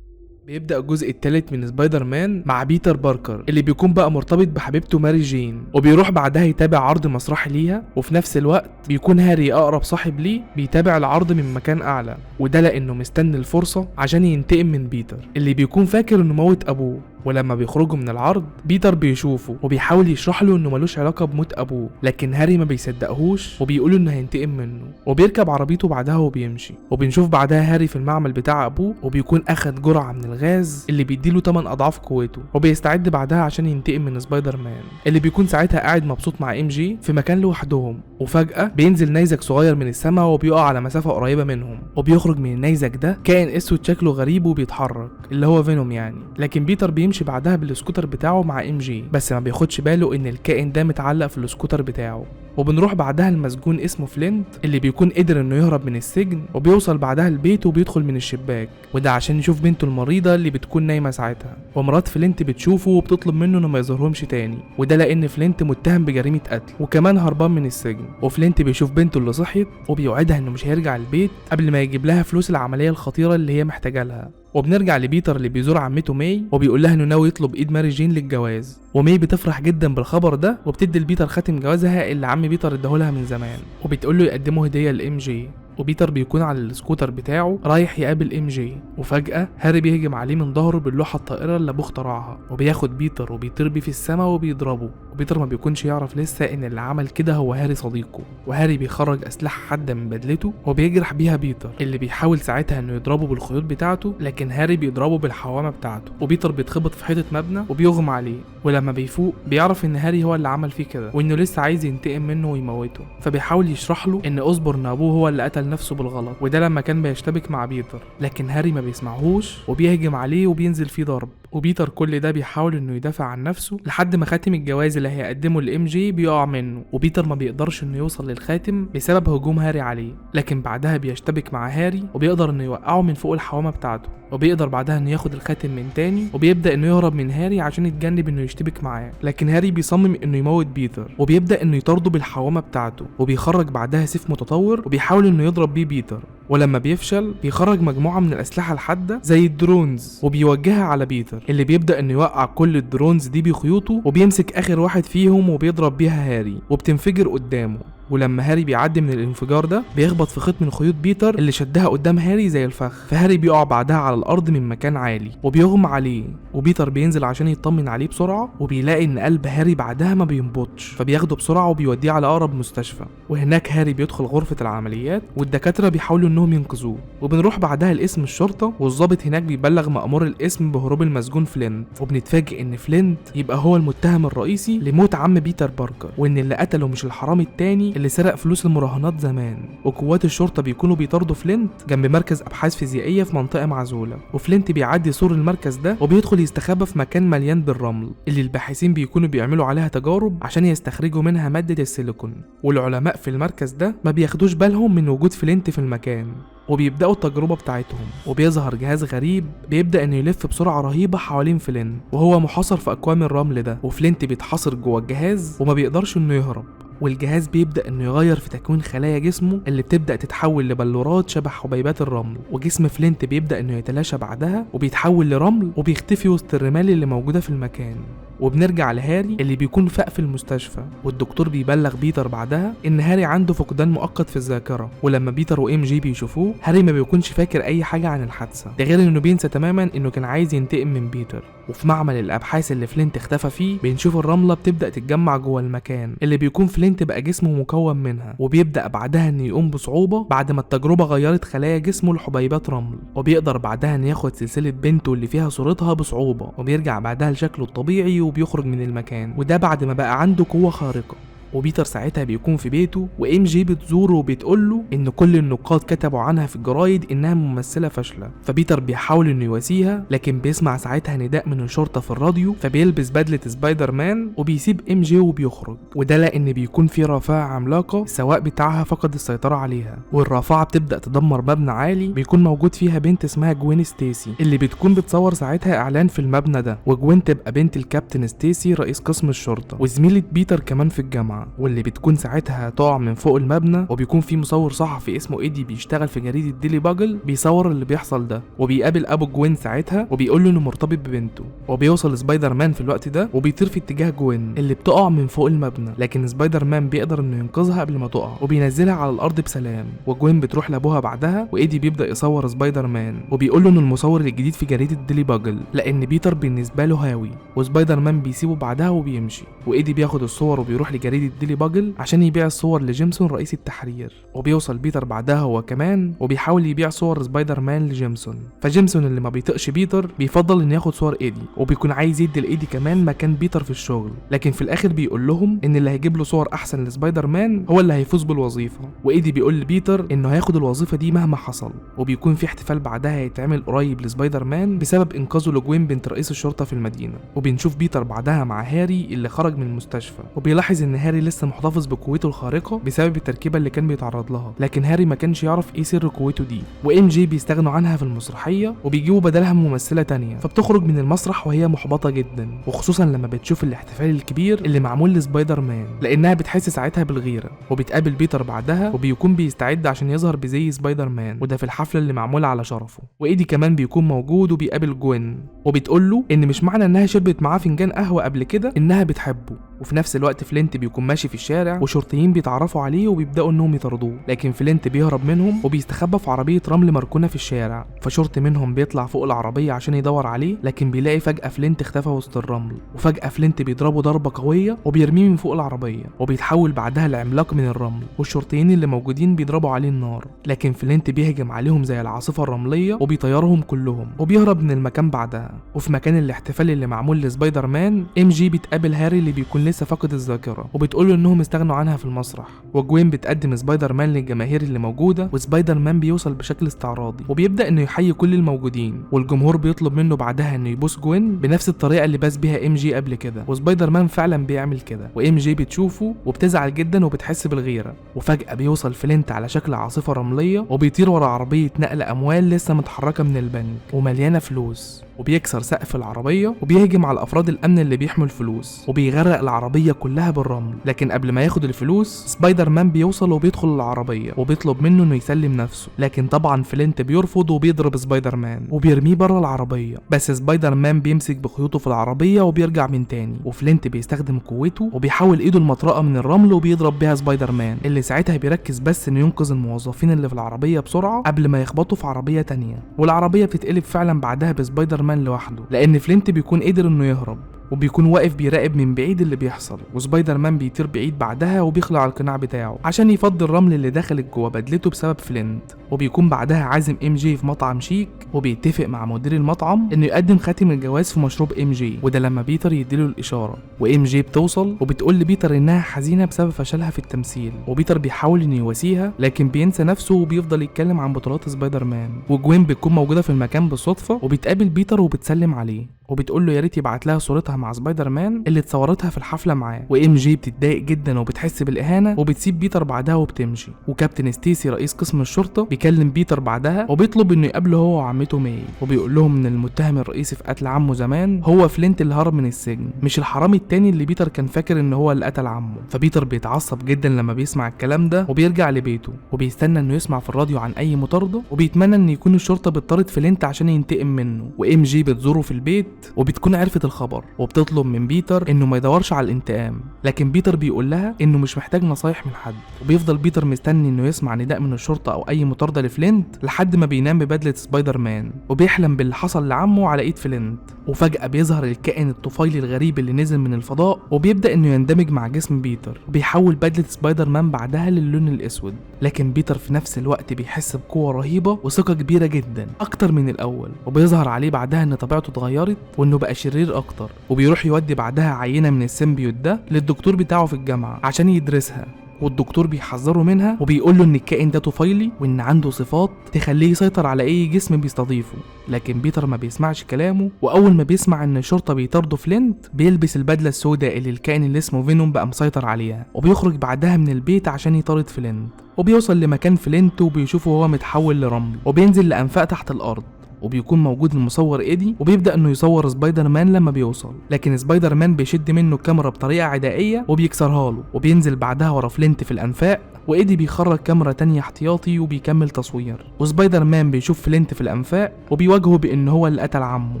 بيبدأ الجزء الثالث من سبايدر مان مع بيتر باركر اللي بيكون بقى مرتبط بحبيبته ماري جين، وبيروح بعدها يتابع عرض مسرحي ليها، وفي نفس الوقت بيكون هاري اقرب صاحب ليه بيتابع العرض من مكان اعلى، وده لانه مستني الفرصة عشان ينتقم من بيتر اللي بيكون فاكر انه موت ابوه. ولما بيخرجوا من العرض بيتر بيشوفه وبيحاول يشرح له انه ملوش علاقه بموت ابوه، لكن هاري ما بيصدقهوش وبيقول انه هينتقم منه، وبيركب عربيته بعدها وبيمشي. وبنشوف بعدها هاري في المعمل بتاع ابوه وبيكون اخد جرعه من الغاز اللي بيديله 8 اضعاف قوته، وبيستعد بعدها عشان ينتقم من سبايدر مان اللي بيكون ساعتها قاعد مبسوط مع ام جي في مكان لوحدهم. وفجاه بينزل نيزك صغير من السماء وبيقع على مسافه قريبه منهم، وبيخرج من النيزك ده كائن اسود شكله غريب وبيتحرك اللي هو فينوم يعني. لكن بيتر بيمشي بعدها بالسكوتر بتاعه مع ام جي، بس ما بياخدش باله ان الكائن ده متعلق في السكوتر بتاعه. وبنروح بعدها المسجون اسمه فلينت اللي بيكون قدر انه يهرب من السجن، وبيوصل بعدها البيت وبيدخل من الشباك، وده عشان يشوف بنته المريضه اللي بتكون نايمه ساعتها. ومرات فلينت بتشوفه وبتطلب منه انه ما يظهرهمش تاني، وده لان فلينت متهم بجريمه قتل وكمان هربان من السجن. وفلينت بيشوف بنته اللي صحيت وبيوعدها انه مش هيرجع البيت قبل ما يجيب لها فلوس العمليه الخطيره اللي هي محتاجه لها. وبنرجع لبيتر اللي بيزور عمته ماي وبيقول لها انه ناوي يطلب ايد ماري جين للجواز، وماي بتفرح جدا بالخبر ده وبتدي لبيتر خاتم جوازها اللي عم بيتر اداهولها من زمان، وبتقول له يقدمه هديه لام جي. وبيتر بيكون على السكوتر بتاعه رايح يقابل ام جي، وفجأة هاري بيهجم عليه من ظهره باللوحة الطائرة اللي ابوه اخترعها، وبياخد بيتر وبيطير بيه في السماء وبيضربه. وبيتر ما بيكونش يعرف لسه ان اللي عمل كده هو هاري صديقه. وهاري بيخرج اسلحة حادة من بدلته وبيجرح بيها بيتر اللي بيحاول ساعتها انه يضربه بالخيوط بتاعته، لكن هاري بيضربه بالحوامة بتاعته، وبيتر بيتخبط في حيطة مبنى وبيغمى عليه. ولما بيفوق بيعرف ان هاري هو اللي عمل فيه كده وانه لسه عايز ينتقم منه ويموته، فبيحاول يشرح له ان اوزبورن ابوه هو اللي قتل نفسه بالغلط، وده لما كان بيشتبك مع بيتر، لكن هاري ما بيسمعهوش وبيهجم عليه وبينزل فيه ضرب. وبيتر كل ده بيحاول انه يدافع عن نفسه لحد ما خاتم الجواز اللي هيقدمه لام جي بيقع منه، وبيتر ما بيقدرش انه يوصل للخاتم بسبب هجوم هاري عليه. لكن بعدها بيشتبك مع هاري وبيقدر انه يوقعه من فوق الحوامه بتاعته، وبيقدر بعدها انه ياخد الخاتم من تاني، وبيبدا انه يهرب من هاري عشان يتجنب انه يشتبك معاه. لكن هاري بيصمم انه يموت بيتر وبيبدا انه يطارده بالحوامه بتاعته، وبيخرج بعدها سيف متطور وبيحاول انه يضرب بيه بيتر. ولما بيفشل بيخرج مجموعه من الاسلحه الحاده زي الدرونز وبيوجهها على بيتر اللي بيبدا انه يوقع كل الدرونز دي بخيوطه، وبيمسك اخر واحد فيهم وبيضرب بيها هاري وبتنفجر قدامه. ولما هاري بيعدي من الانفجار ده بيخبط في خيط من خيوط بيتر اللي شدها قدام هاري زي الفخ، فهاري بيقع بعدها على الارض من مكان عالي وبيغمى عليه. وبيتر بينزل عشان يطمن عليه بسرعه، وبيلاقي ان قلب هاري بعدها ما بينبضش، فبياخده بسرعه وبيوديه على اقرب مستشفى. وهناك هاري بيدخل غرفه العمليات والدكاتره بيحاولوا انهم ينقذوه. وبنروح بعدها لاسم الشرطه، والضابط هناك بيبلغ مأمور الاسم بهروب المسجون فلينت، وبنتفاجئ ان فلينت يبقى هو المتهم الرئيسي لموت عم بيتر باركر، وان اللي قتله مش الحرامي التاني اللي سرق فلوس المراهنات زمان. وقوات الشرطه بيكونوا بيطاردوا فلينت جنب مركز ابحاث فيزيائيه في منطقه معزوله، وفلينت بيعدي سور المركز ده وبيدخل يستخبى في مكان مليان بالرمل اللي الباحثين بيكونوا بيعملوا عليها تجارب عشان يستخرجوا منها ماده السيليكون. والعلماء في المركز ده ما بياخدوش بالهم من وجود فلينت في المكان، وبيبداوا التجربه بتاعتهم. وبيظهر جهاز غريب بيبدا انه يلف بسرعه رهيبه حوالين فلينت وهو محاصر في اكوام الرمل ده، وفلينت بيتحاصر جوه الجهاز وما بيقدرش انه يهرب. والجهاز بيبدأ انه يغير في تكوين خلايا جسمه اللي بتبدأ تتحول لبلورات شبه حبيبات الرمل، وجسم فلينت بيبدأ انه يتلاشى بعدها وبيتحول لرمل وبيختفي وسط الرمال اللي موجودة في المكان. وبنرجع لهاري اللي بيكون فاق في المستشفى، والدكتور بيبلغ بيتر بعدها ان هاري عنده فقدان مؤقت في الذاكرة. ولما بيتر وام جي بيشوفوه هاري ما بيكونش فاكر اي حاجة عن الحادثة، ده غير انه بينسى تماما انه كان عايز ينتقم من بيتر. وفي معمل الابحاث اللي فلينت اختفى فيه بنشوف الرملة بتبدأ تتجمع جوه المكان اللي بيكون فلينت بقى جسمه مكون منها، وبيبدأ بعدها انه يقوم بصعوبة بعد ما التجربة غيرت خلايا جسمه لحبيبات رمل، وبيقدر بعدها انه ياخد سلسلة بنته اللي فيها صورتها بصعوبة، وبيرجع بعدها لشكله الطبيعي وبيخرج من المكان، وده بعد ما بقى عنده قوة خارقة. وبيتر ساعتها بيكون في بيته، وام جي بتزوره وبتقول له ان كل النقاد كتبوا عنها في الجرايد انها ممثله فاشله. فبيتر بيحاول انه يواسيها، لكن بيسمع ساعتها نداء من الشرطه في الراديو، فبيلبس بدله سبايدر مان وبيسيب ام جي وبيخرج. وده لان بيكون في رافعه عملاقه السواق بتاعها فقد السيطره عليها، والرافعه بتبدا تدمر مبنى عالي بيكون موجود فيها بنت اسمها جوين ستيسي، اللي بتكون بتصور ساعتها اعلان في المبنى ده. وجوين تبقى بنت الكابتن ستيسي رئيس قسم الشرطه وزميله بيتر كمان في الجامعه، واللي بتكون ساعتها تقع من فوق المبنى. وبيكون في مصور صحفي اسمه ايدي بيشتغل في جريده ديلي باجل بيصور اللي بيحصل ده، وبيقابل ابو جوين ساعتها وبيقول له انه مرتبط ببنته. وبيوصل سبايدر مان في الوقت ده وبيطير في اتجاه جوين اللي بتقع من فوق المبنى، لكن سبايدر مان بيقدر انه ينقذها قبل ما تقع وبينزلها على الارض بسلام. وجوين بتروح لابوها بعدها، وايدي بيبدا يصور سبايدر مان وبيقول له انه المصور الجديد في جريده ديلي باجل، لان بيتر بالنسبه له هاوي. وسبايدر مان بيسيبه بعدها وبيمشي، وايدي بياخد الصور وبيروح لجريده ديلي باجل عشان يبيع الصور لجيمسون رئيس التحرير. وبيوصل بيتر بعدها هو كمان وبيحاول يبيع صور سبايدر مان لجيمسون. فجيمسون اللي ما بيطقش بيتر بيفضل انه ياخد صور ايدي، وبيكون عايز يدي لايدي كمان مكان بيتر في الشغل، لكن في الاخر بيقول لهم ان اللي هيجيب له صور احسن لسبايدر مان هو اللي هيفوز بالوظيفه. وايدي بيقول لبيتر انه هياخد الوظيفه دي مهما حصل. وبيكون في احتفال بعدها هيتعمل قريب لسبايدر مان بسبب انقاذه لجوين بنت رئيس الشرطه في المدينه. وبنشوف بيتر بعدها مع هاري اللي خرج من المستشفى، وبيلاحظ ان هاري لسه محتفظ بقوته الخارقه بسبب التركيبه اللي كان بيتعرض لها، لكن هاري ما كانش يعرف ايه سر قوته دي. وام جي بيستغنوا عنها في المسرحيه وبيجيبوا بدلها ممثله تانية، فبتخرج من المسرح وهي محبطه جدا، وخصوصا لما بتشوف الاحتفال الكبير اللي معمول لسبايدر مان، لانها بتحس ساعتها بالغيره. وبتقابل بيتر بعدها وبيكون بيستعد عشان يظهر بزي سبايدر مان، وده في الحفله اللي معموله على شرفه. وايدي كمان بيكون موجود وبيقابل جوين، وبتقول له ان مش معنى انها شربت معاه فنجان قهوه قبل كده انها بتحبه. وفي نفس الوقت فلينت بيكون ماشي في الشارع وشرطيين بيتعرفوا عليه وبيبداوا انهم يطاردوه، لكن فلينت بيهرب منهم وبيستخبى في عربيه رمل مركونه في الشارع. فشرطي منهم بيطلع فوق العربيه عشان يدور عليه، لكن بيلاقي فجاه فلينت اختفى وسط الرمل. وفجاه فلينت بيضربه ضربه قويه وبيرميه من فوق العربيه، وبيتحول بعدها لعملاق من الرمل، والشرطيين اللي موجودين بيضربوا عليه النار، لكن فلينت بيهجم عليهم زي العاصفه الرمليه وبيطيرهم كلهم وبيهرب من المكان بعدها. وفي مكان الاحتفال اللي معمول لسبايدر مان، ام جي بتقابل هاري اللي بيكون لسه فاقد الذاكره وبتقول له انهم استغنوا عنها في المسرح. وجوين بتقدم سبايدر مان للجماهير اللي موجوده، وسبايدر مان بيوصل بشكل استعراضي وبيبدا انه يحيي كل الموجودين، والجمهور بيطلب منه بعدها انه يبوس جوين بنفس الطريقه اللي باس بيها ام جي قبل كده. وسبايدر مان فعلا بيعمل كده، وام جي بتشوفه وبتزعل جدا وبتحس بالغيره. وفجاه بيوصل فلينت على شكل عاصفه رمليه وبيطير ورا عربيه نقل اموال لسه متحركه من البنك ومليانه فلوس، وبيكسر سقف العربيه وبيهجم على افراد الامن اللي بيحموا الفلوس وبيغرق العربيه كلها بالرمل. لكن قبل ما ياخد الفلوس سبايدر مان بيوصل وبيدخل العربيه وبيطلب منه انه يسلم نفسه، لكن طبعا فلينت بيرفض وبيضرب سبايدر مان وبيرميه بره العربيه. بس سبايدر مان بيمسك بخيوطه في العربيه وبيرجع من تاني، وفلينت بيستخدم قوته وبيحول ايده المطرقه من الرمل وبيضرب بيها سبايدر مان، اللي ساعتها بيركز بس انه ينقذ الموظفين اللي في العربيه بسرعه قبل ما يخبطوا في عربيه تانية. والعربيه بتتقلب فعلا بعدها بسبايدر مان لوحده، لان فلينت بيكون قدر انه يهرب وبيكون واقف بيراقب من بعيد اللي بيحصل. وسبايدر مان بيطير بعيد بعدها وبيخلع القناع بتاعه عشان يفضي الرمل اللي دخلت جوه بدلته بسبب فلينت. وبيكون بعدها عازم ام جي في مطعم شيك، وبيتفق مع مدير المطعم انه يقدم خاتم الجواز في مشروب ام جي، وده لما بيتر يديله الاشاره. وام جي بتوصل وبتقول لبيتر انها حزينه بسبب فشلها في التمثيل، وبيتر بيحاول انه يواسيها لكن بينسى نفسه وبيفضل يتكلم عن بطولات سبايدر مان. وجوين بتكون موجوده في المكان بالصدفه وبتقابل بيتر وبتسلم عليه، وبتقول له يا ريت يبعت لها صورتها مع سبايدر مان اللي اتصورتها في الحفله معاه. وام جي بتتضايق جدا وبتحس بالاهانه وبتسيب بيتر بعدها وبتمشي. وكابتن ستيسي رئيس قسم الشرطه بيكلم بيتر بعدها وبيطلب انه يقابله هو وعمته ماي، وبيقول لهم ان المتهم الرئيسي في قتل عمه زمان هو فلينت اللي هرب من السجن، مش الحرامي التاني اللي بيتر كان فاكر ان هو اللي قتل عمه. فبيتر بيتعصب جدا لما بيسمع الكلام ده وبيرجع لبيته، وبيستنى انه يسمع في الراديو عن اي مطارده، وبيتمنى ان يكون الشرطه بتطارد فلينت عشان ينتقم منه. وام جي بتزوره في البيت وبتكون عرفت الخبر وبتطلب من بيتر انه ما يدورش على الانتقام، لكن بيتر بيقول لها انه مش محتاج نصايح من حد. وبيفضل بيتر مستني انه يسمع نداء من الشرطه او اي مطارده النهارده لفلينت لحد ما بينام ببدله سبايدر مان وبيحلم باللي حصل لعمه على ايد فلينت. وفجأة بيظهر الكائن الطفيلي الغريب اللي نزل من الفضاء وبيبدأ انه يندمج مع جسم بيتر وبيحول بدلة سبايدر مان بعدها للون الاسود. لكن بيتر في نفس الوقت بيحس بقوة رهيبة وثقة كبيرة جدا اكتر من الاول، وبيظهر عليه بعدها ان طبيعته اتغيرت وانه بقى شرير اكتر. وبيروح يودي بعدها عينة من السيمبيوت ده للدكتور بتاعه في الجامعة عشان يدرسها، والدكتور بيحذره منها وبيقول له ان الكائن ده طفيلي وان عنده صفات تخليه يسيطر على اي جسم بيستضيفه. لكن بيتر ما بيسمعش كلامه، واول ما بيسمع ان الشرطه بيطاردوا فلينت بيلبس البدله السوداء اللي الكائن اللي اسمه فينوم بقى مسيطر عليها، وبيخرج بعدها من البيت عشان يطارد فلينت. وبيوصل لمكان فلينت وبيشوفه وهو متحول لرمل، وبينزل لانفاق تحت الارض، وبيكون موجود المصور ايدي وبيبدا انه يصور سبايدر مان لما بيوصل. لكن سبايدر مان بيشد منه الكاميرا بطريقه عدائيه وبيكسرها له، وبينزل بعدها ورا فلينت في الانفاق، وايدي بيخرج كاميرا تانية احتياطي وبيكمل تصوير. وسبايدر مان بيشوف فلينت في الانفاق وبيواجهه بان هو اللي قتل عمه،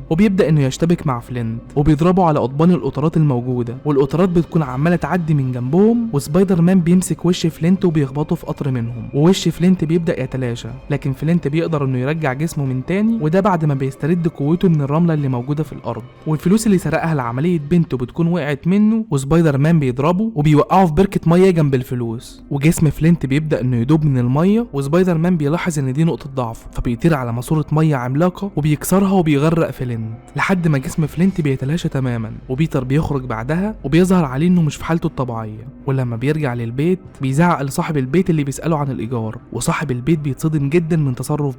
وبيبدا انه يشتبك مع فلينت وبيضربه على قضبان القطارات الموجوده، والقطارات بتكون عماله تعدي من جنبهم، وسبايدر مان بيمسك وش فلينت وبيخبطه في قطر منهم، ووش فلينت بيبدا يتلاشى. لكن فلينت بيقدر انه يرجع جسمه من تاني، وده بعد ما بيسترد قوته من الرمله اللي موجوده في الارض. والفلوس اللي سرقها لعمليه بنته بتكون وقعت منه، وسبايدر مان بيضربه وبيوقعه في بركه ميه جنب الفلوس، وجسم فلينت بيبدا انه يدوب من الميه، وسبايدر مان بيلاحظ ان دي نقطه ضعف، فبيطير على ماسوره ميه عملاقه وبيكسرها وبيغرق فلينت لحد ما جسم فلينت بيتلاشى تماما. وبيتر بيخرج بعدها وبيظهر عليه انه مش في حالته الطبيعيه، ولما بيرجع للبيت بيزعق لصاحب البيت اللي بيساله عن الايجار، وصاحب البيت بيتصدم جدا من تصرف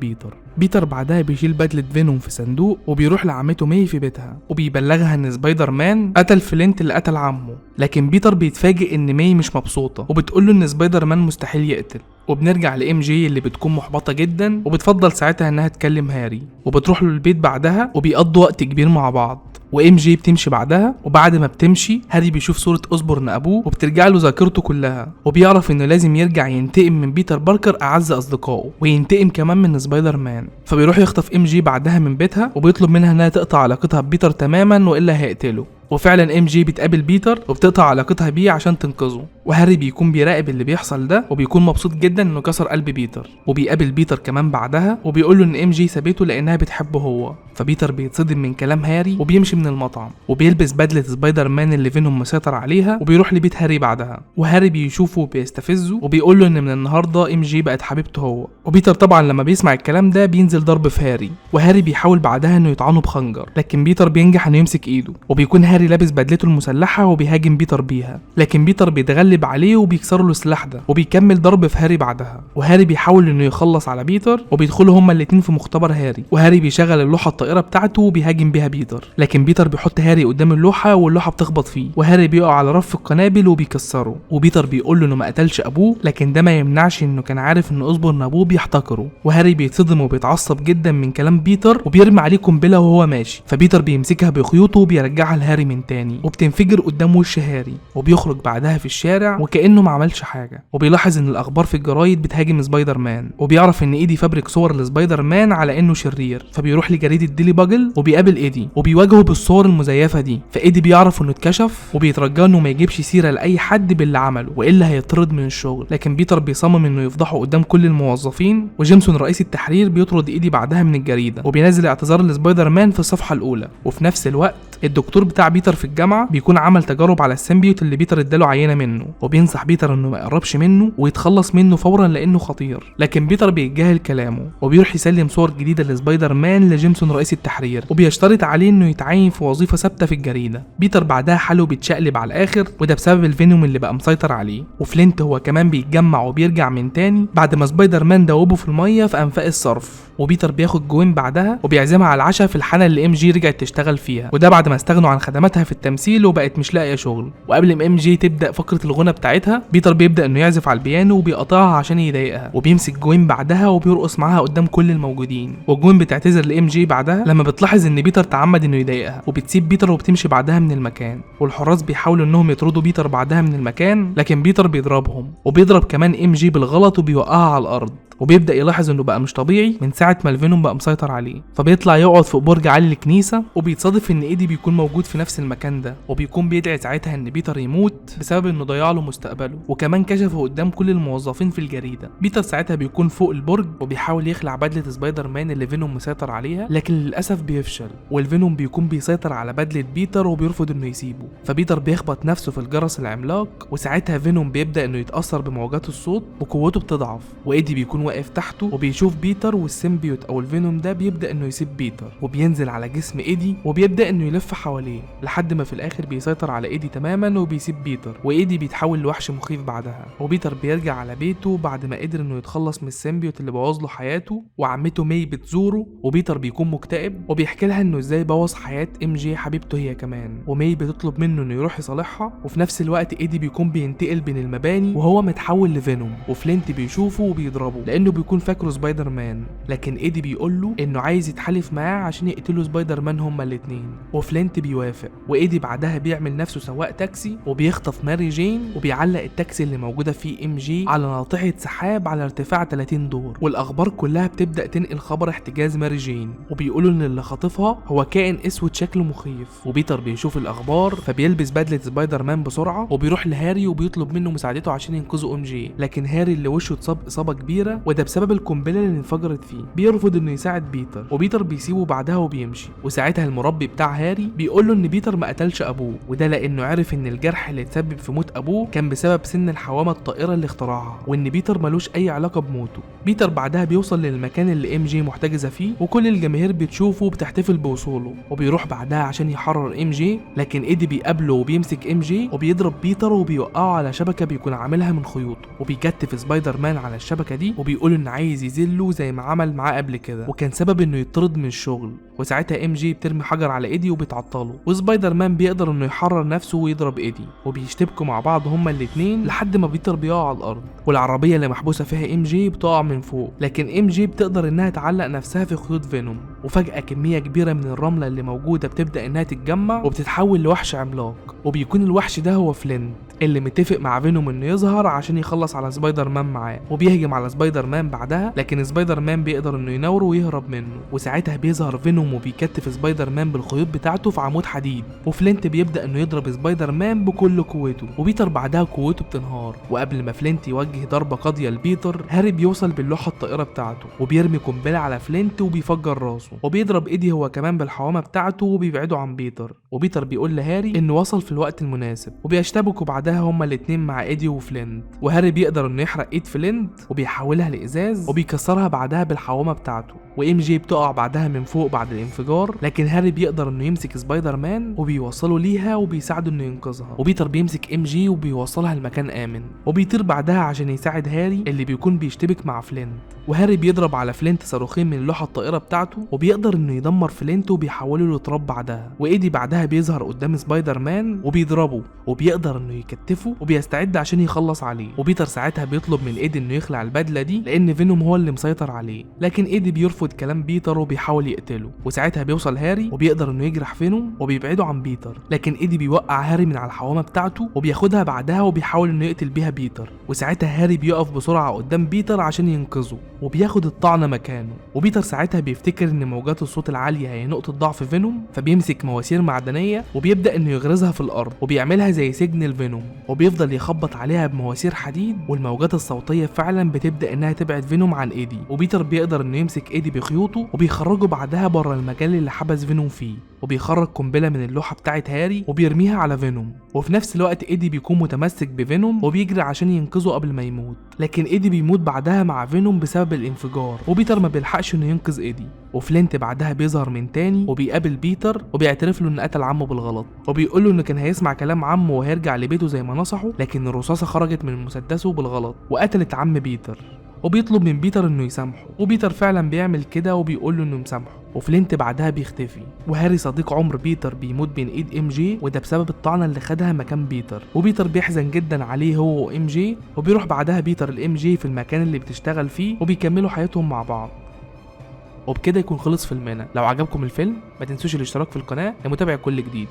بيتر بعدها بيشيل بدله فينوم في صندوق وبيروح لعمته مي في بيتها وبيبلغها ان سبايدر مان قتل فلينت اللي قتل عمه. لكن بيتر بيتفاجئ ان مي مش مبسوطه وبتقوله ان سبايدر مان مستحيل يقتل. وبنرجع لام جي اللي بتكون محبطه جدا وبتفضل ساعتها انها تكلم هاري، وبتروح له البيت بعدها وبيقضوا وقت كبير مع بعض. وام جي بتمشي بعدها، وبعد ما بتمشي هاري بيشوف صوره اوسبورن ابوه وبترجع له ذاكرته كلها، وبيعرف انه لازم يرجع ينتقم من بيتر باركر اعز اصدقائه، وينتقم كمان من سبايدر مان. فبيروح يخطف ام جي بعدها من بيتها وبيطلب منها انها تقطع علاقتها ببيتر تماما والا هيقتله. وفعلا ام جي بتقابل بيتر وبتقطع علاقتها بيه عشان تنقذه، وهاري بيكون بيراقب اللي بيحصل ده وبيكون مبسوط جدا انه كسر قلب بيتر. وبيقابل بيتر كمان بعدها وبيقول له ان ام جي سابته لانها بتحبه هو. فبيتر بيتصدم من كلام هاري وبيمشي من المطعم وبيلبس بدله سبايدر مان اللي فينوم مسيطر عليها وبيروح لبيت هاري بعدها. وهاري بيشوفه وبيستفزه وبيقول له ان من النهارده ام جي بقت حبيبته هو. وبيتر طبعا لما بيسمع الكلام ده بينزل ضرب في هاري، وهاري بيحاول بعدها انه يطعنه بخنجر، لكن بيتر بينجح انه يمسك ايده، وبيكون هاري لابس بدلته المسلحه وبيهاجم بيتر بيها، لكن بيتر بيتغلب عليه وبيكسر له السلاح ده وبيكمل ضرب في هاري بعدها. وهاري بيحاول انه يخلص على بيتر وبيدخلوا هما الاتنين في مختبر هاري، وهاري بيشغل اللوحه الطائره بتاعته وبيهاجم بيها بيتر، لكن بيتر بيحط هاري قدام اللوحه واللوحه بتخبط فيه، وهاري بيقع على رف القنابل وبيكسره. وبيتر بيقول له انه ما قتلش ابوه، لكن ده ما يمنعش انه كان عارف ان اوسبورن ابوه بيحتقره. وهاري بيتصدم وبيتعصب جدا من كلام بيتر وبيرمي عليه قنبله وهو ماشي، فبيتر بيمسكها بخيوطه وبيرجعها لهاري من تاني وبتنفجر قدام وش هاري. وبيخرج بعدها في الشارع وكانه ما عملش حاجه، وبيلاحظ ان الاخبار في الجرايد بتهاجم سبايدر مان، وبيعرف ان ايدي فابريك صور لسبايدر مان على انه شرير، فبيروح لجريده ديلي باجل وبيقابل ايدي وبيواجهه بالصور المزيفه دي. فايدي بيعرف انه اتكشف وبيترجى انه ما يجيبش سيره لاي حد باللي عمله والا هيطرد من الشغل، لكن بيتر بيصمم انه يفضحه قدام كل الموظفين. وجيمسون رئيس التحرير بيطرد ايدي بعدها من الجريده وبينزل اعتذار لسبايدر مان في الصفحه الاولى. وفي نفس الوقت الدكتور بتاع بيتر في الجامعه بيكون عمل تجارب على السيمبيوت اللي بيتر اداله عينه منه، وبينصح بيتر انه ما يقربش منه ويتخلص منه فورا لانه خطير، لكن بيتر بيتجاهل كلامه وبيروح يسلم صور جديده لسبايدر مان لجيمسون رئيس التحرير، وبيشترط عليه انه يتعين في وظيفه ثابته في الجريده. بيتر بعدها حاله بيتشقلب على الاخر، وده بسبب الفينوم اللي بقى مسيطر عليه. وفلينت هو كمان بيتجمع وبيرجع من تاني بعد ما سبايدر مان دوبه في الميه في انفاق الصرف. وبيتر بياخد جوين بعدها وبيعزمها على العشاء في الحانه اللي ام جي رجعت تشتغل فيها، وده بعد ما استغنوا عن خدماتها في التمثيل وبقت مش لاقيه شغل. وقبل ما ام جي تبدا فقره الغنى بتاعتها بيتر بيبدا انه يعزف على البيانو وبيقطعها عشان يضايقها، وبيمسك جوين بعدها وبيرقص معاها قدام كل الموجودين. وجوين بتعتذر لام جي بعدها لما بتلاحظ ان بيتر تعمد انه يضايقها، وبتسيب بيتر وبتمشي بعدها من المكان. والحراس بيحاولوا انهم يطردوا بيتر بعدها من المكان، لكن بيتر بيضربهم وبيضرب كمان ام جي بالغلط وبيوقعها على الارض. وبيبدا يلاحظ انه بقى مش طبيعي من ساعه ما الفينوم بقى مسيطر عليه. فبيطلع يقعد فوق برج عالي الكنيسه، وبيتصادف ان ايدي بيكون موجود في نفس المكان ده، وبيكون بيدعي ساعتها ان بيتر يموت بسبب انه ضيع له مستقبله، وكمان كشفه قدام كل الموظفين في الجريده. بيتر ساعتها بيكون فوق البرج وبيحاول يخلع بدله سبايدر مان اللي فينوم مسيطر عليها، لكن للاسف بيفشل، والفينوم بيكون بيسيطر على بدله بيتر وبيرفض انه يسيبه. فبيتر بيخبط نفسه في الجرس العملاق، وساعتها فينوم بيبدا انه يتاثر بموجات الصوت وقوته بتضعف، وايدي بيكون واقف تحته وبيشوف بيتر، والسيمبيوت او الفينوم ده بيبدا انه يسيب بيتر وبينزل على جسم ايدي وبيبدا انه يلف حواليه لحد ما في الاخر بيسيطر على ايدي تماما وبيسيب بيتر، وايدي بيتحول لوحش مخيف بعدها. وبيتر بيرجع على بيته بعد ما قدر انه يتخلص من السيمبيوت اللي بوظ له حياته، وعمته ماي بتزوره، وبيتر بيكون مكتئب وبيحكي لها انه ازاي بوظ حياه ام جي حبيبته هي كمان، وماي بتطلب منه انه يروح يصالحها. وفي نفس الوقت ايدي بيكون بينتقل بين المباني وهو متحول لفينوم، وفلينت بيشوفه وبيضربه لانه بيكون فاكره سبايدر مان، لكن ايدي بيقول له انه عايز يتحالف معاه عشان يقتلوا سبايدر مان هما الاثنين، وفلينت بيوافق. وايدي بعدها بيعمل نفسه سواق تاكسي وبيخطف ماري جين وبيعلق التاكسي اللي موجوده فيه ام جي على ناطحه سحاب على ارتفاع 30 دور، والاخبار كلها بتبدا تنقل خبر احتجاز ماري جين، وبيقولوا ان اللي خاطفها هو كائن اسود شكله مخيف. وبيتر بيشوف الاخبار فبيلبس بدله سبايدر مان بسرعه وبيروح لهاري وبيطلب منه مساعدته عشان ينقذوا ام جي، لكن هاري اللي وشه اتصاب اصابه كبيره وده بسبب القنبله اللي انفجرت فيه بيرفض انه يساعد بيتر، وبيتر بيسيبه بعدها وبيمشي. وساعتها المربي بتاع هاري بيقول له ان بيتر ما قتلش ابوه، وده لانه عرف ان الجرح اللي اتسبب في موت ابوه كان بسبب سن الحوامه الطائره اللي اخترعها، وان بيتر ملوش اي علاقه بموته. بيتر بعدها بيوصل للمكان اللي ام جي محتجزه فيه، وكل الجماهير بتشوفه وبتحتفل بوصوله، وبيروح بعدها عشان يحرر ام جي، لكن ايدي بيقابله وبيمسك ام جي وبيضرب بيتر وبيوقعه على شبكه بيكون عاملها من خيوطه، وبيكتف سبايدر مان على الشبكه دي وبيقول انه عايز يذله زي ما عمل معاه قبل كده، وكان سبب انه يطرد من الشغل. وساعتها ام جي بترمي حجر على ايدي وبتعطله، وسبايدر مان بيقدر انه يحرر نفسه ويضرب ايدي، وبيشتبكوا مع بعض هما الاثنين لحد ما بيتر بيقع على الارض، والعربيه اللي محبوسه فيها ام جي بتقع من فوق، لكن ام جي بتقدر انها تعلق نفسها في خيوط فينوم، وفجاه كميه كبيره من الرمله اللي موجوده بتبدا انها تتجمع وبتتحول لوحش عملاق، وبيكون الوحش ده هو فلينت اللي متفق مع فينوم انه يظهر عشان يخلص على سبايدر مان معاه، وبيهجم على سبايدر مان بعدها، لكن سبايدر مان بيقدر انه ينوره ويهرب منه، وساعتها بيظهر فينوم وبيكتف سبايدر مان بالخيوط بتاعته في عمود حديد، وفلينت بيبدا انه يضرب سبايدر مان بكل قوته، وبيتر بعدها قوته بتنهار. وقبل ما فلينت يوجه ضربه قاضيه لبيتر، هاري بيوصل باللوحه الطائره بتاعته وبيرمي قنبله على فلينت وبيفجر راسه، وبيضرب ايدي هو كمان بالحوامه بتاعته وبيبعده عن بيتر. وبيتر بيقول لهاري انه وصل في الوقت المناسب، وبيشتبكوا بعدها هما الاتنين مع ايدي وفلينت، وهاري بيقدر انه يحرق ايد فلينت وبيحولها لازاز وبيكسرها بعدها بالحوامه بتاعته، وام جي بتقع بعدها من فوق بعد الانفجار، لكن هاري بيقدر انه يمسك سبايدر مان وبيوصله ليها وبيساعده انه ينقذها، وبيتر بيمسك ام جي وبيوصلها لمكان امن، وبيطير بعدها عشان يساعد هاري اللي بيكون بيشتبك مع فلينت. وهاري بيضرب على فلينت صاروخين من اللوحه الطائره بتاعته وبيقدر انه يدمر فلينت وبيحوله لتراب بعدها، وايدي بعدها بيظهر قدام سبايدر مان وبيضربه وبيقدر انه يكتفه وبيستعد عشان يخلص عليه، وبيتر ساعتها بيطلب من ايدي انه يخلع البدله دي لان فينوم هو اللي مسيطر عليه، لكن ايدي بيرفض كلام بيتر وبيحاول يقتله، وساعتها بيوصل هاري وبيقدر انه يجرح فينوم وبيبعده عن بيتر، لكن ايدي بيوقع هاري من على الحوامه بتاعته وبياخدها بعدها وبيحاول انه يقتل بيها بيتر، وساعتها هاري بيقف بسرعه قدام بيتر عشان ينقذه وبياخد الطعنه مكانه، وبيتر ساعتها بيفتكر ان موجات الصوت العاليه هي نقطه ضعف فينوم، فبيمسك مواسير معدنيه وبيبدا انه يغرزها في الارض وبيعملها زي سجن الفينوم، وبيفضل يخبط عليها بمواسير حديد، والموجات الصوتيه فعلا بتبدا انها تبعد فينوم عن ايدي، وبيتر بيقدر انه يمسك ايدي بخيوطه وبيخرجه بعدها بره المجال اللي حبس فينوم فيه، وبيخرج قنبله من اللوحه بتاعه هاري وبيرميها على فينوم، وفي نفس الوقت ايدي بيكون متمسك بفينوم وبيجري عشان ينقذه قبل ما يموت، لكن ايدي بيموت بعدها مع فينوم بسبب الانفجار، وبيتر ما بيلحقش انه ينقذ ايدي، وفلينت بعدها بيظهر من تاني وبيقابل بيتر وبيعترف له انه قتل عمه بالغلط، وبيقول له انه كان هيسمع كلام عمه وهيرجع لبيته زي ما نصحه، لكن الرصاصه خرجت من مسدسه بالغلط وقتلت عم بيتر، وبيطلب من بيتر انه يسامحه، وبيتر فعلا بيعمل كده وبيقول له انه مسامحه، وفلينت بعدها بيختفي، وهاري صديق عمر بيتر بيموت بين ايد ام جي، وده بسبب الطعنه اللي خدها مكان بيتر، وبيتر بيحزن جدا عليه هو وام جي، وبيروح بعدها بيتر الام جي في المكان اللي بتشتغل فيه وبيكملوا حياتهم مع بعض. وبكده يكون خلص فيلمنا. لو عجبكم الفيلم ما تنسوش الاشتراك في القناه لمتابعه كل جديد.